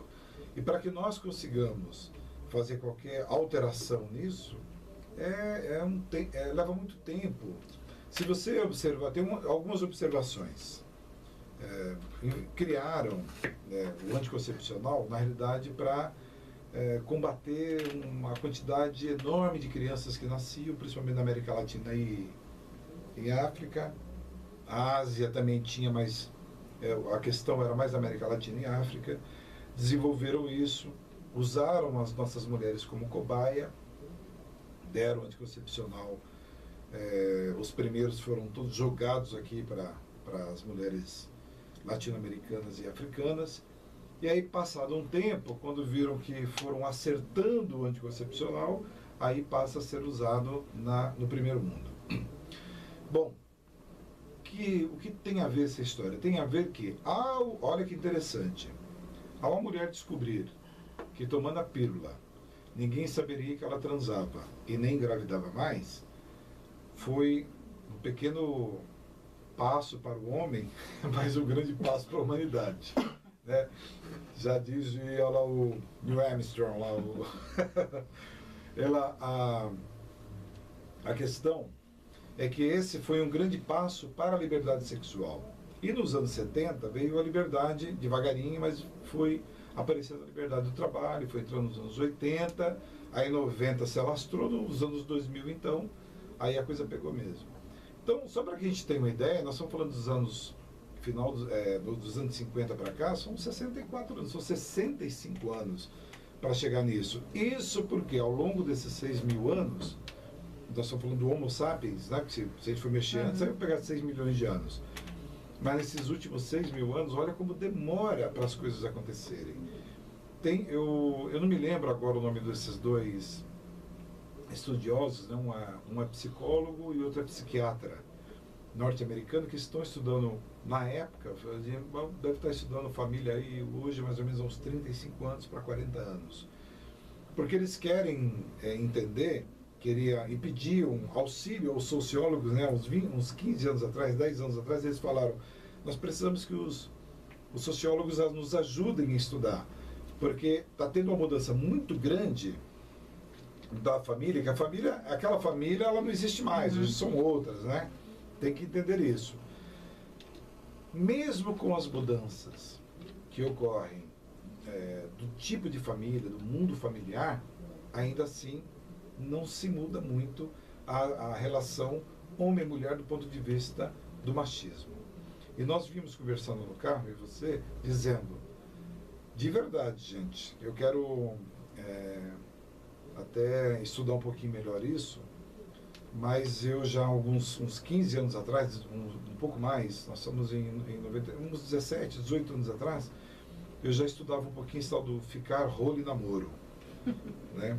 E para que nós consigamos fazer qualquer alteração nisso, leva muito tempo. Se você observar, tem algumas observações. Criaram o anticoncepcional, na realidade, para combater uma quantidade enorme de crianças que nasciam, principalmente na América Latina e em África. A Ásia também tinha, mas a questão era mais América Latina e África. Desenvolveram isso, usaram as nossas mulheres como cobaia, deram anticoncepcional. Os primeiros foram todos jogados aqui para as mulheres latino-americanas e africanas. E aí, passado um tempo, quando viram que foram acertando o anticoncepcional, aí passa a ser usado no primeiro mundo. Bom, o que tem a ver essa história? Tem a ver que, olha que interessante, ao a mulher descobrir que tomando a pílula ninguém saberia que ela transava e nem engravidava mais, foi um pequeno passo para o homem, mas um grande passo para a humanidade. Né? Já dizia lá o Neil Armstrong, lá a questão é que esse foi um grande passo para a liberdade sexual. E nos anos 70 veio a liberdade, devagarinho, mas foi aparecendo a liberdade do trabalho, foi entrando nos anos 80, aí em 90 se alastrou, nos anos 2000 então, aí a coisa pegou mesmo. Então, só para que a gente tenha uma ideia, nós estamos falando dos anos, final dos anos 50 para cá, são 64 anos, são 65 anos para chegar nisso. Isso porque ao longo desses 6.000 anos, nós estamos falando do Homo sapiens, né? Porque se a gente for mexer antes, aí vai pegar 6 milhões de anos. Mas nesses últimos 6.000 anos, olha como demora para as coisas acontecerem. Eu não me lembro agora o nome desses dois estudiosos, né? Um é psicólogo e outro é psiquiatra norte-americano, que estão estudando, na época, deve estar estudando família aí hoje mais ou menos uns 35 anos para 40 anos. Porque eles querem entender, e pediam auxílio aos sociólogos, né, uns 15 anos atrás, 10 anos atrás, eles falaram, nós precisamos que os sociólogos nos ajudem a estudar, porque está tendo uma mudança muito grande da família, que aquela família, ela não existe mais, hoje são outras, né? Tem que entender isso. Mesmo com as mudanças que ocorrem do tipo de família, do mundo familiar, ainda assim não se muda muito a relação homem e mulher do ponto de vista do machismo. E nós vimos conversando no carro, e você, dizendo, de verdade, gente, eu quero até estudar um pouquinho melhor isso, mas eu já uns 15 anos atrás, um pouco mais, nós estamos em 90, uns 17, 18 anos atrás, eu já estudava um pouquinho esse tal do ficar, rolo e namoro, né?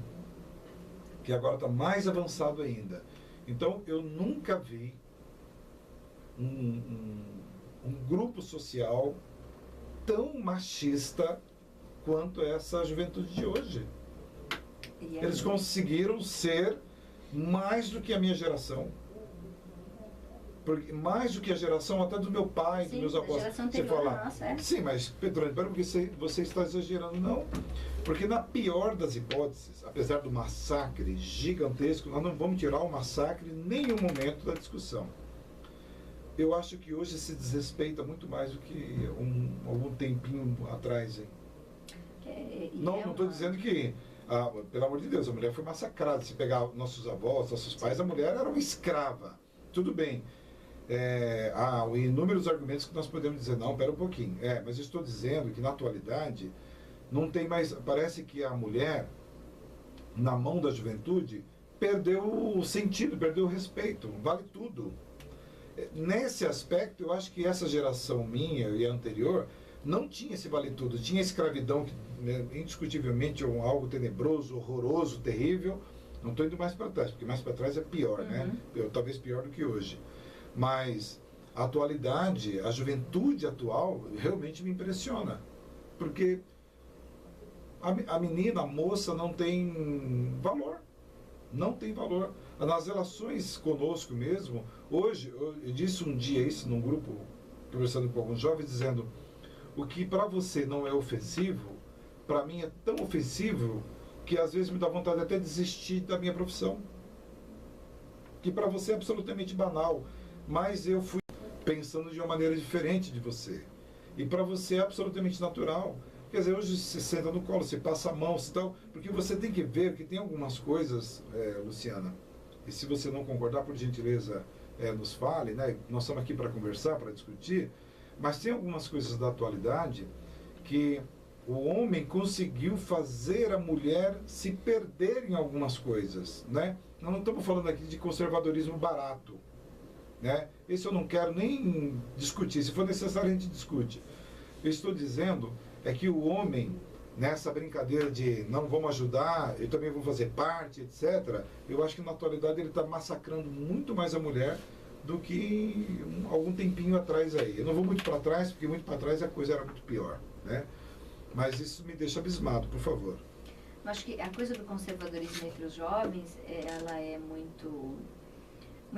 Que agora está mais avançado ainda. Então, eu nunca vi um grupo social tão machista quanto essa juventude de hoje. Eles conseguiram ser mais do que a minha geração. Porque, mais do que a geração até do meu pai, dos meus avós. Você fala, sim, mas Petrônio, porque você está exagerando. Não, porque na pior das hipóteses, apesar do massacre gigantesco, nós não vamos tirar o massacre em nenhum momento da discussão. Eu acho que hoje se desrespeita muito mais do que algum tempinho atrás. Hein? Não estou dizendo que, pelo amor de Deus, a mulher foi massacrada. Se pegar nossos avós, nossos pais, a mulher era uma escrava. Tudo bem. Há inúmeros argumentos que nós podemos dizer, não, pera um pouquinho. Mas eu estou dizendo que na atualidade não tem mais, parece que a mulher, na mão da juventude, perdeu o sentido, perdeu o respeito, vale tudo. Nesse aspecto, eu acho que essa geração minha e a anterior não tinha esse vale tudo, tinha escravidão, que indiscutivelmente é algo tenebroso, horroroso, terrível. Não estou indo mais para trás, porque mais para trás é pior, né? Talvez pior do que hoje. Mas a atualidade, a juventude atual, realmente me impressiona. Porque a menina, a moça, não tem valor. Não tem valor. Nas relações conosco mesmo, hoje, eu disse um dia isso num grupo, conversando com alguns jovens, dizendo, o que para você não é ofensivo, para mim é tão ofensivo que às vezes me dá vontade até de desistir da minha profissão. que para você é absolutamente banal, mas eu fui pensando de uma maneira diferente de você. E para você é absolutamente natural. Quer dizer, hoje você senta no colo, você passa a mão, tal, porque você tem que ver que tem algumas coisas, Luciana, e se você não concordar, por gentileza, nos fale, né? Nós estamos aqui para conversar, para discutir, mas tem algumas coisas da atualidade que o homem conseguiu fazer a mulher se perder em algumas coisas, né? Nós não estamos falando aqui de conservadorismo barato, né? Isso eu não quero nem discutir, se for necessário a gente discute. Eu estou dizendo é que o homem, nessa brincadeira de não vamos ajudar, eu também vou fazer parte, etc., eu acho que na atualidade ele está massacrando muito mais a mulher do que algum tempinho atrás aí. Eu não vou muito para trás, porque muito para trás a coisa era muito pior, né? Mas isso me deixa abismado, por favor. Eu acho que a coisa do conservadorismo entre os jovens, ela é muito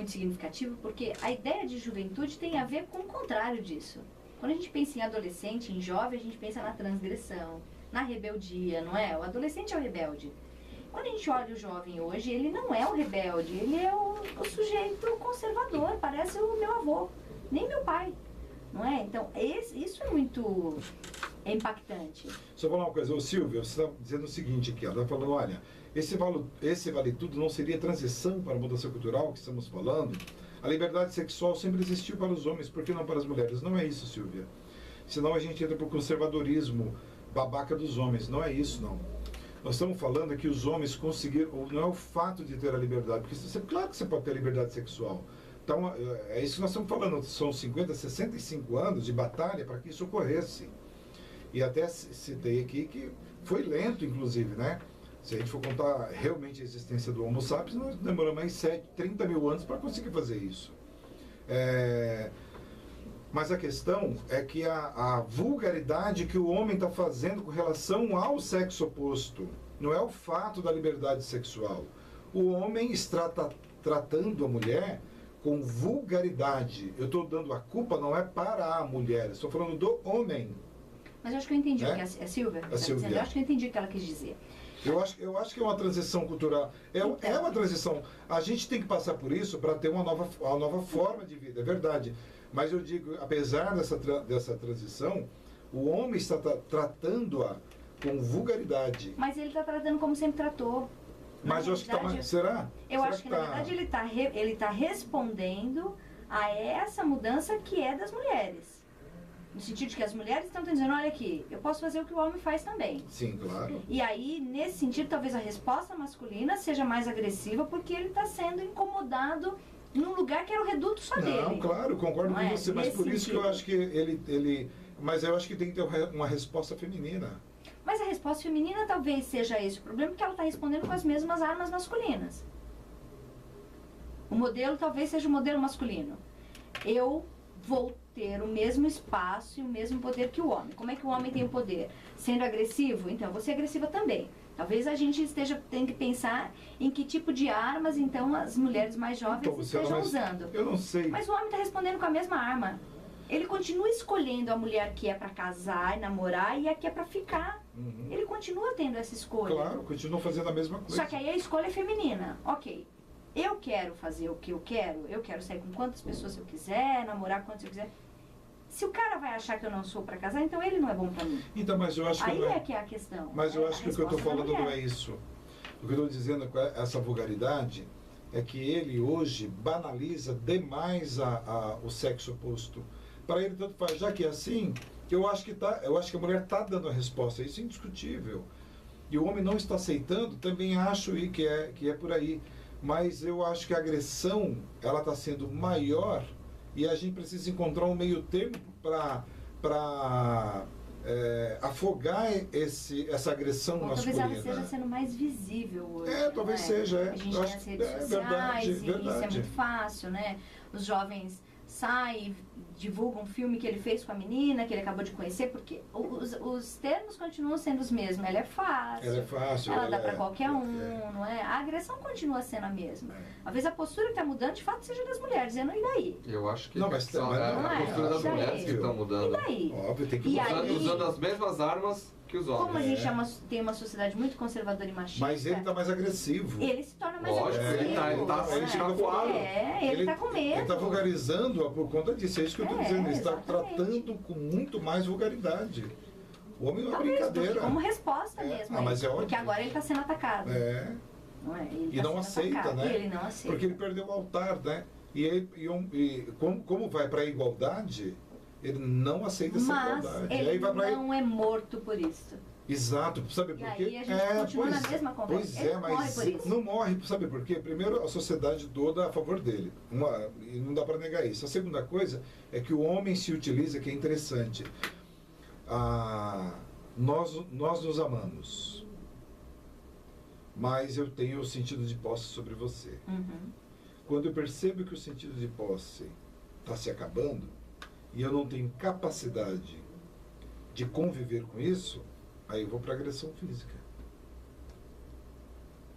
significativa, porque a ideia de juventude tem a ver com o contrário disso. Quando a gente pensa em adolescente, em jovem, a gente pensa na transgressão, na rebeldia, não é? O adolescente é o rebelde. Quando a gente olha o jovem hoje, ele não é o rebelde, ele é o sujeito conservador, parece o meu avô, nem meu pai, não é? Então, isso é muito impactante. Só falar uma coisa, ô Silvia, você está dizendo o seguinte aqui, ela está falando, olha, esse vale tudo não seria transição para a mudança cultural que estamos falando? A liberdade sexual sempre existiu para os homens, por que não para as mulheres? Não é isso, Silvia. Senão a gente entra para o conservadorismo babaca dos homens. Não é isso, não. Nós estamos falando que os homens conseguiram, não é o fato de ter a liberdade, porque claro que você pode ter a liberdade sexual. Então, é isso que nós estamos falando. São 50, 65 anos de batalha para que isso ocorresse. E até citei aqui que foi lento, inclusive, né? Se a gente for contar realmente a existência do Homo sapiens, nós demoramos mais 30 mil anos para conseguir fazer isso. Mas a questão é que a vulgaridade que o homem está fazendo com relação ao sexo oposto não é o fato da liberdade sexual. O homem está tratando a mulher com vulgaridade. Eu estou dando a culpa não é para a mulher, estou falando do homem. Mas eu acho que eu entendi o que a Silvia está dizendo. Eu acho que eu entendi o que ela quis dizer. Eu acho que é uma transição cultural. É uma transição. A gente tem que passar por isso para ter uma nova forma de vida, é verdade. Mas eu digo, apesar dessa transição, o homem está tratando-a com vulgaridade. Mas ele está tratando como sempre tratou. Mas eu acho que está... Será? Eu acho que, na verdade, ele tá respondendo a essa mudança que é das mulheres. No sentido de que as mulheres estão dizendo, olha aqui, eu posso fazer o que o homem faz também. Sim, claro. E aí, nesse sentido, talvez a resposta masculina seja mais agressiva, porque ele está sendo incomodado num lugar que era o reduto só dele. Não, claro, concordo com você, mas por isso que eu acho que mas eu acho que tem que ter uma resposta feminina. Mas a resposta feminina talvez seja esse o problema, porque ela está respondendo com as mesmas armas masculinas. O modelo talvez seja o modelo masculino. Eu vou ter o mesmo espaço e o mesmo poder que o homem. Como é que o homem tem o poder? Sendo agressivo? Então, eu vou ser agressiva também. Talvez a gente tenha que pensar em que tipo de armas, então, as mulheres mais jovens estejam usando. Eu não sei. Mas o homem está respondendo com a mesma arma. Ele continua escolhendo a mulher que é para casar e namorar e a que é para ficar. Uhum. Ele continua tendo essa escolha. Claro, continua fazendo a mesma coisa. Só que aí a escolha é feminina. Ok, eu quero fazer o que eu quero sair com quantas pessoas eu quiser, namorar quantas eu quiser. Se o cara vai achar que eu não sou para casar, então ele não é bom para mim. Então, mas eu acho que aí que é a questão. Mas eu acho que o que eu estou falando não é isso. O que eu estou dizendo com essa vulgaridade é que ele hoje banaliza demais o sexo oposto. Para ele tanto faz, já que é assim, eu acho que a mulher está dando a resposta, isso é indiscutível. E o homem não está aceitando, também acho que é por aí. Mas eu acho que a agressão, ela está sendo maior e a gente precisa encontrar um meio termo para afogar essa agressão masculina. Talvez ela esteja sendo mais visível hoje. Talvez seja. A gente tem as redes sociais verdade. Isso é muito fácil, né? Os jovens saem, divulga um filme que ele fez com a menina, que ele acabou de conhecer, porque os termos continuam sendo os mesmos. Ela é fácil, ela dá para qualquer um, não é? A agressão continua sendo a mesma. Às vezes a postura que está mudando, de fato, seja das mulheres, dizendo, e daí? Eu acho que não, mas são a postura das mulheres que estão mudando. E daí? Óbvio, tem que usando as mesmas armas que os homens. Como a gente tem uma sociedade muito conservadora e machista... Mas ele está mais agressivo. Ele se torna mais agressivo. Ele tá ele tá com medo. Ele está vulgarizando por conta disso. É isso que eu estou dizendo. Ele está Exatamente. tratando com muito mais vulgaridade. O homem é uma Talvez, brincadeira. como resposta mesmo. Mas é óbvio. Porque agora ele está sendo atacado. Não é? Ele E não aceita, atacado, né? E ele não aceita. Porque ele perdeu o altar, né? E como vai para a igualdade, ele não aceita essa igualdade. Mas ele aí vai não é morto por isso. Exato, sabe por quê? E aí a gente continua na mesma conversa. Pois ele mas morre por isso. não morre, sabe por quê? Primeiro, a sociedade toda a favor dele. E não dá para negar isso. A segunda coisa é que o homem se utiliza, que é interessante. Nós nos amamos, mas eu tenho o sentido de posse sobre você. Quando eu percebo que o sentido de posse está se acabando e eu não tenho capacidade de conviver com isso, aí eu vou para agressão física.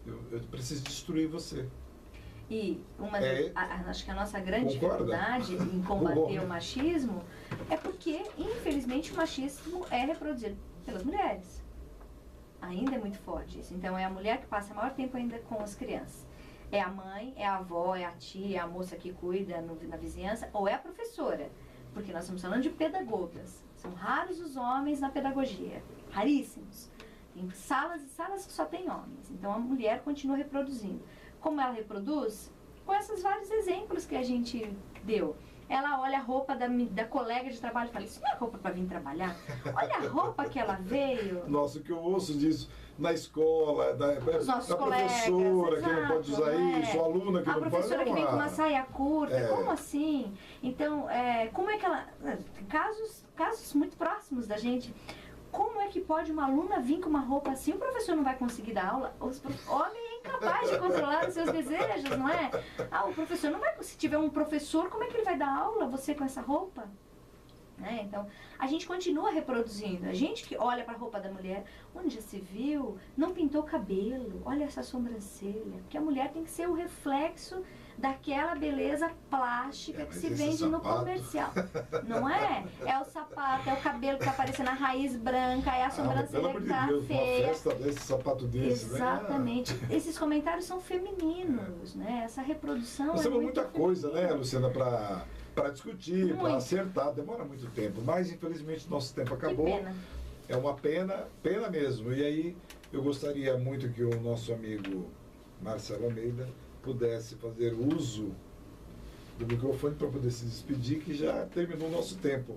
Eu preciso destruir você. E acho que a nossa grande dificuldade em Concorda? combater o machismo é porque, infelizmente, o machismo é reproduzido pelas mulheres. Ainda é muito forte isso. Então, é a mulher que passa o maior tempo ainda com as crianças. É a mãe, é a avó, é a tia, é a moça que cuida na vizinhança, ou é a professora. Porque nós estamos falando de pedagogas. São raros os homens na pedagogia. Raríssimos. Tem salas e salas que só tem homens. Então, a mulher continua reproduzindo. Como ela reproduz? Com esses vários exemplos que a gente deu. Ela olha a roupa da colega de trabalho e fala, isso não é roupa para vir trabalhar? Olha a roupa que ela veio. Nossa, o que eu ouço disso na escola, da professora que não pode usar isso, a aluna que não pode... A professora que vem com uma saia curta, como assim? Então, como é que ela... Casos muito próximos da gente... Como é que pode uma aluna vir com uma roupa assim? O professor não vai conseguir dar aula? O homem é incapaz de controlar os seus desejos, não é? O professor não vai... Se tiver um professor, como é que ele vai dar aula, você com essa roupa? Então, a gente continua reproduzindo. A gente que olha para a roupa da mulher, onde já se viu, não pintou o cabelo, olha essa sobrancelha. Porque a mulher tem que ser o reflexo daquela beleza plástica que se vende no comercial. Não é? É o sapato, é o cabelo que está aparecendo, a raiz branca, é a sobrancelha que está feia. Uma festa desse sapato desse, exatamente. Esses comentários são femininos, né? Essa reprodução nós temos muita coisa, feminina. né, Luciana, para discutir, para acertar. Demora muito tempo, mas infelizmente nosso tempo acabou. Que pena. É uma pena mesmo. E aí eu gostaria muito que o nosso amigo Marcelo Almeida pudesse fazer uso do microfone para poder se despedir, que já terminou o nosso tempo.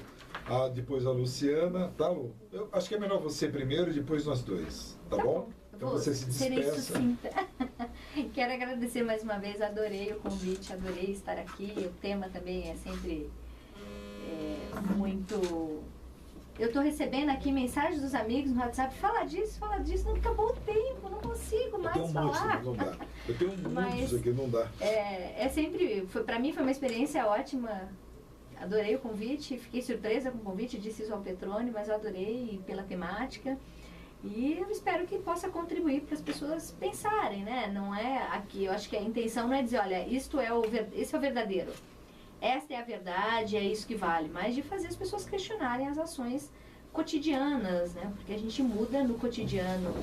Depois a Luciana, tá, Lu? Eu acho que é melhor você primeiro e depois nós dois, tá bom? Então você se despeça. Quero agradecer mais uma vez, adorei o convite, adorei estar aqui. O tema também é sempre muito... Eu estou recebendo aqui mensagens dos amigos no WhatsApp, fala disso, não acabou o tempo, não consigo mais falar. Não dá. Eu tenho muitos aqui, não dá. Para mim foi uma experiência ótima, adorei o convite, fiquei surpresa com o convite, disse isso ao Petrone, mas eu adorei pela temática. E eu espero que possa contribuir para as pessoas pensarem, né? Não é aqui, eu acho que a intenção não é dizer, olha, esse é o verdadeiro. Esta é a verdade, é isso que vale, mas de fazer as pessoas questionarem as ações cotidianas, né? Porque a gente muda no cotidiano,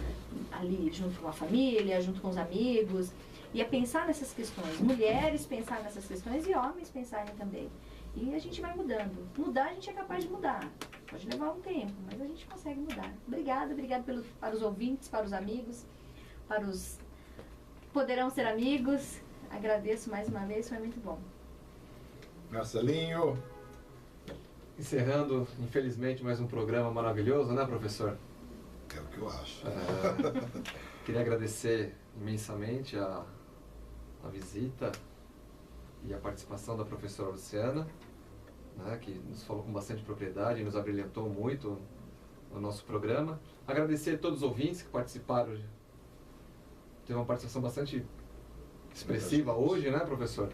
ali junto com a família, junto com os amigos, e a pensar nessas questões. Mulheres pensar nessas questões e homens pensarem também. E a gente vai mudando. Mudar, a gente é capaz de mudar. Pode levar um tempo, mas a gente consegue mudar. Obrigada para os ouvintes, para os amigos, para os que poderão ser amigos. Agradeço mais uma vez, foi muito bom. Marcelinho. Encerrando, infelizmente, mais um programa maravilhoso, né, professor? É o que eu acho. Queria agradecer imensamente a visita e a participação da professora Luciana, né, que nos falou com bastante propriedade e nos abrilhantou muito no nosso programa. Agradecer a todos os ouvintes que participaram. Teve uma participação bastante expressiva hoje, né, professor?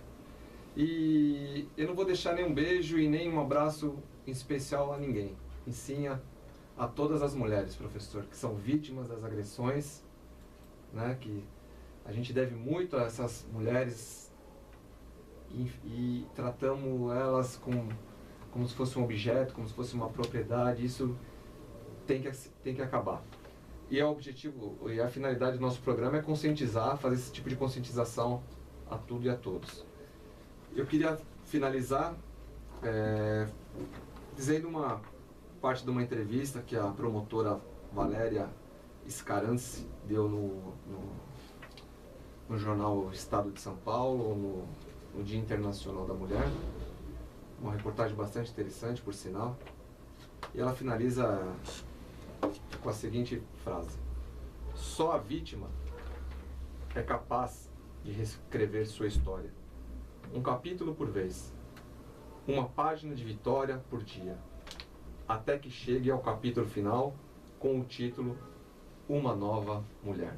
E eu não vou deixar nenhum beijo e nem um abraço em especial a ninguém, e sim a todas as mulheres, professor, que são vítimas das agressões, né, que a gente deve muito a essas mulheres e tratamos elas como se fosse um objeto, como se fosse uma propriedade. Isso tem que acabar. E o objetivo e a finalidade do nosso programa é conscientizar, fazer esse tipo de conscientização a tudo e a todos. Eu queria finalizar dizendo uma parte de uma entrevista que a promotora Valéria Scarance deu no jornal Estado de São Paulo, no Dia Internacional da Mulher. Uma reportagem bastante interessante, por sinal. E ela finaliza com a seguinte frase: só a vítima é capaz de reescrever sua história. Um capítulo por vez, uma página de vitória por dia, até que chegue ao capítulo final com o título Uma Nova Mulher.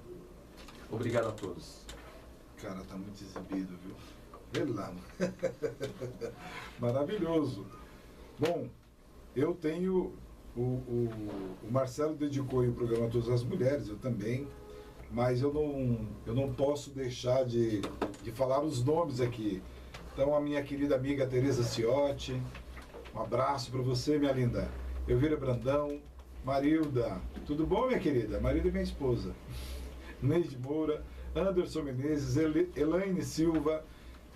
Obrigado a todos. Cara, tá muito exibido, viu? Vê lá. Maravilhoso. Bom, eu tenho... O Marcelo dedicou o programa a todas as mulheres, eu também, mas eu não posso deixar de falar os nomes aqui. Então, a minha querida amiga Tereza Ciotti, um abraço para você, minha linda. Elvira Brandão, Marilda, tudo bom, minha querida? Marilda é minha esposa. Neide Moura, Anderson Menezes, Elaine Silva,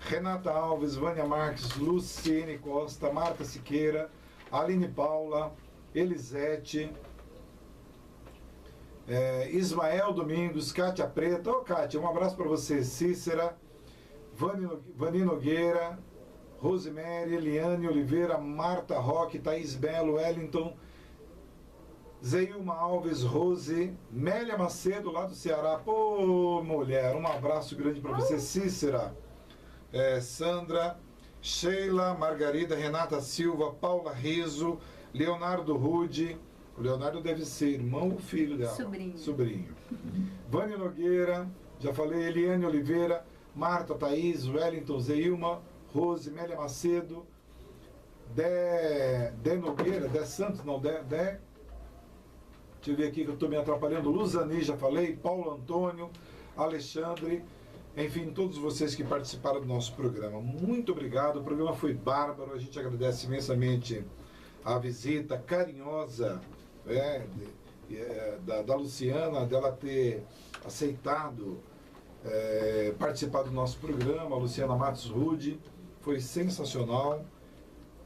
Renata Alves, Vânia Marques, Luciene Costa, Marta Siqueira, Aline Paula, Elisete, Ismael Domingos, Kátia Preta. Ô, Kátia, um abraço para você. Cícera, Vani Nogueira, Rosemary, Eliane Oliveira, Marta Roque, Thaís Belo, Wellington, Zeilma Alves, Rose, Mélia Macedo, lá do Ceará. Pô, mulher, um abraço grande para você. Cícera, Sandra, Sheila, Margarida, Renata Silva, Paula Riso, Leonardo Rude. O Leonardo deve ser irmão ou filho dela? Sobrinho. Vânia Nogueira, já falei, Eliane Oliveira, Marta, Thaís, Wellington, Zeilma, Rose, Mélia Macedo, Dé Nogueira, Dé Santos, não, Dé... Deixa eu ver aqui que eu estou me atrapalhando. Luzani, já falei, Paulo Antônio, Alexandre, enfim, todos vocês que participaram do nosso programa. Muito obrigado, o programa foi bárbaro, a gente agradece imensamente a visita carinhosa da Luciana, dela ter aceitado participar do nosso programa. A Luciana Matos Rude foi sensacional,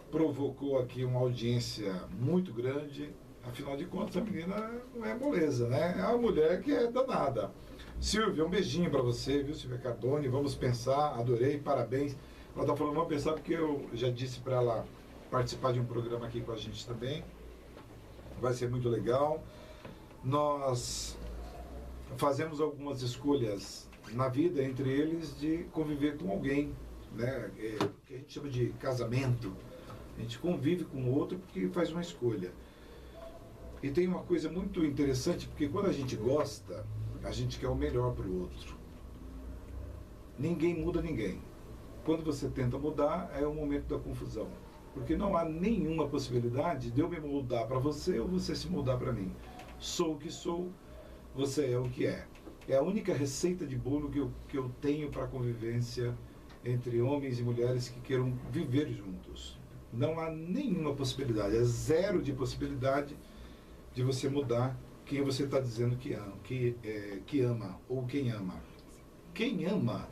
provocou aqui uma audiência muito grande. Afinal de contas, a menina não é moleza, né? É uma mulher que é danada. Silvia, um beijinho para você, viu, Silvia Cardone? Vamos pensar, adorei, parabéns. Ela está falando, vamos pensar, porque eu já disse para ela participar de um programa aqui com a gente também. Vai ser muito legal. Nós fazemos algumas escolhas na vida, entre eles de conviver com alguém, né? O que a gente chama de casamento. A gente convive com o outro porque faz uma escolha. E tem uma coisa muito interessante, porque quando a gente gosta, a gente quer o melhor para o outro. Ninguém muda ninguém. Quando você tenta mudar, é o momento da confusão. Porque não há nenhuma possibilidade de eu me mudar para você ou você se mudar para mim. Sou o que sou, você é o que é. É a única receita de bolo que eu tenho para a convivência entre homens e mulheres que queiram viver juntos. Não há nenhuma possibilidade, é zero de possibilidade de você mudar quem você está dizendo que ama ou quem ama. Quem ama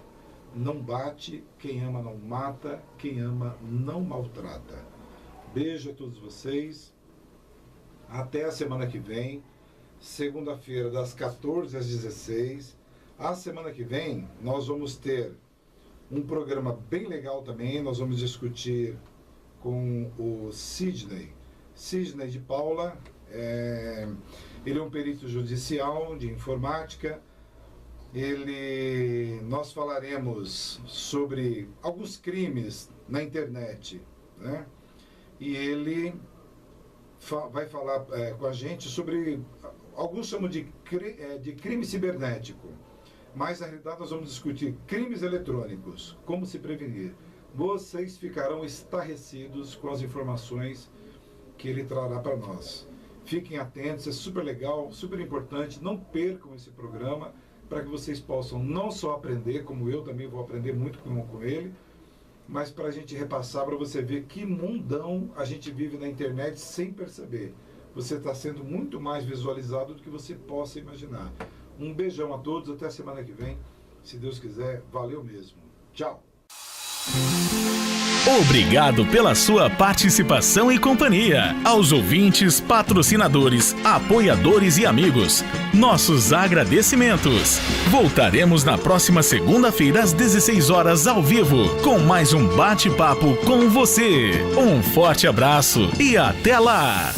não bate, quem ama não mata, quem ama não maltrata. Beijo a todos vocês. Até a semana que vem, segunda-feira, das 14 às 16. A semana que vem, nós vamos ter um programa bem legal também. Nós vamos discutir com o Sidney de Paula. Ele é um perito judicial de informática. Nós falaremos sobre alguns crimes na internet, né? E ele vai falar com a gente sobre, alguns chamam de crime cibernético, mas na realidade nós vamos discutir crimes eletrônicos, como se prevenir. vocês ficarão estarrecidos com as informações que ele trará para nós. Fiquem atentos, é super legal, super importante, não percam esse programa, para que vocês possam não só aprender, como eu também vou aprender muito com ele, mas para a gente repassar, para você ver que mundão a gente vive na internet sem perceber. Você está sendo muito mais visualizado do que você possa imaginar. Um beijão a todos, até a semana que vem. Se Deus quiser, valeu mesmo. Tchau. Obrigado pela sua participação e companhia. Aos ouvintes, patrocinadores, apoiadores e amigos, nossos agradecimentos. Voltaremos na próxima segunda-feira às 16 horas ao vivo com mais um bate-papo com você. Um forte abraço e até lá!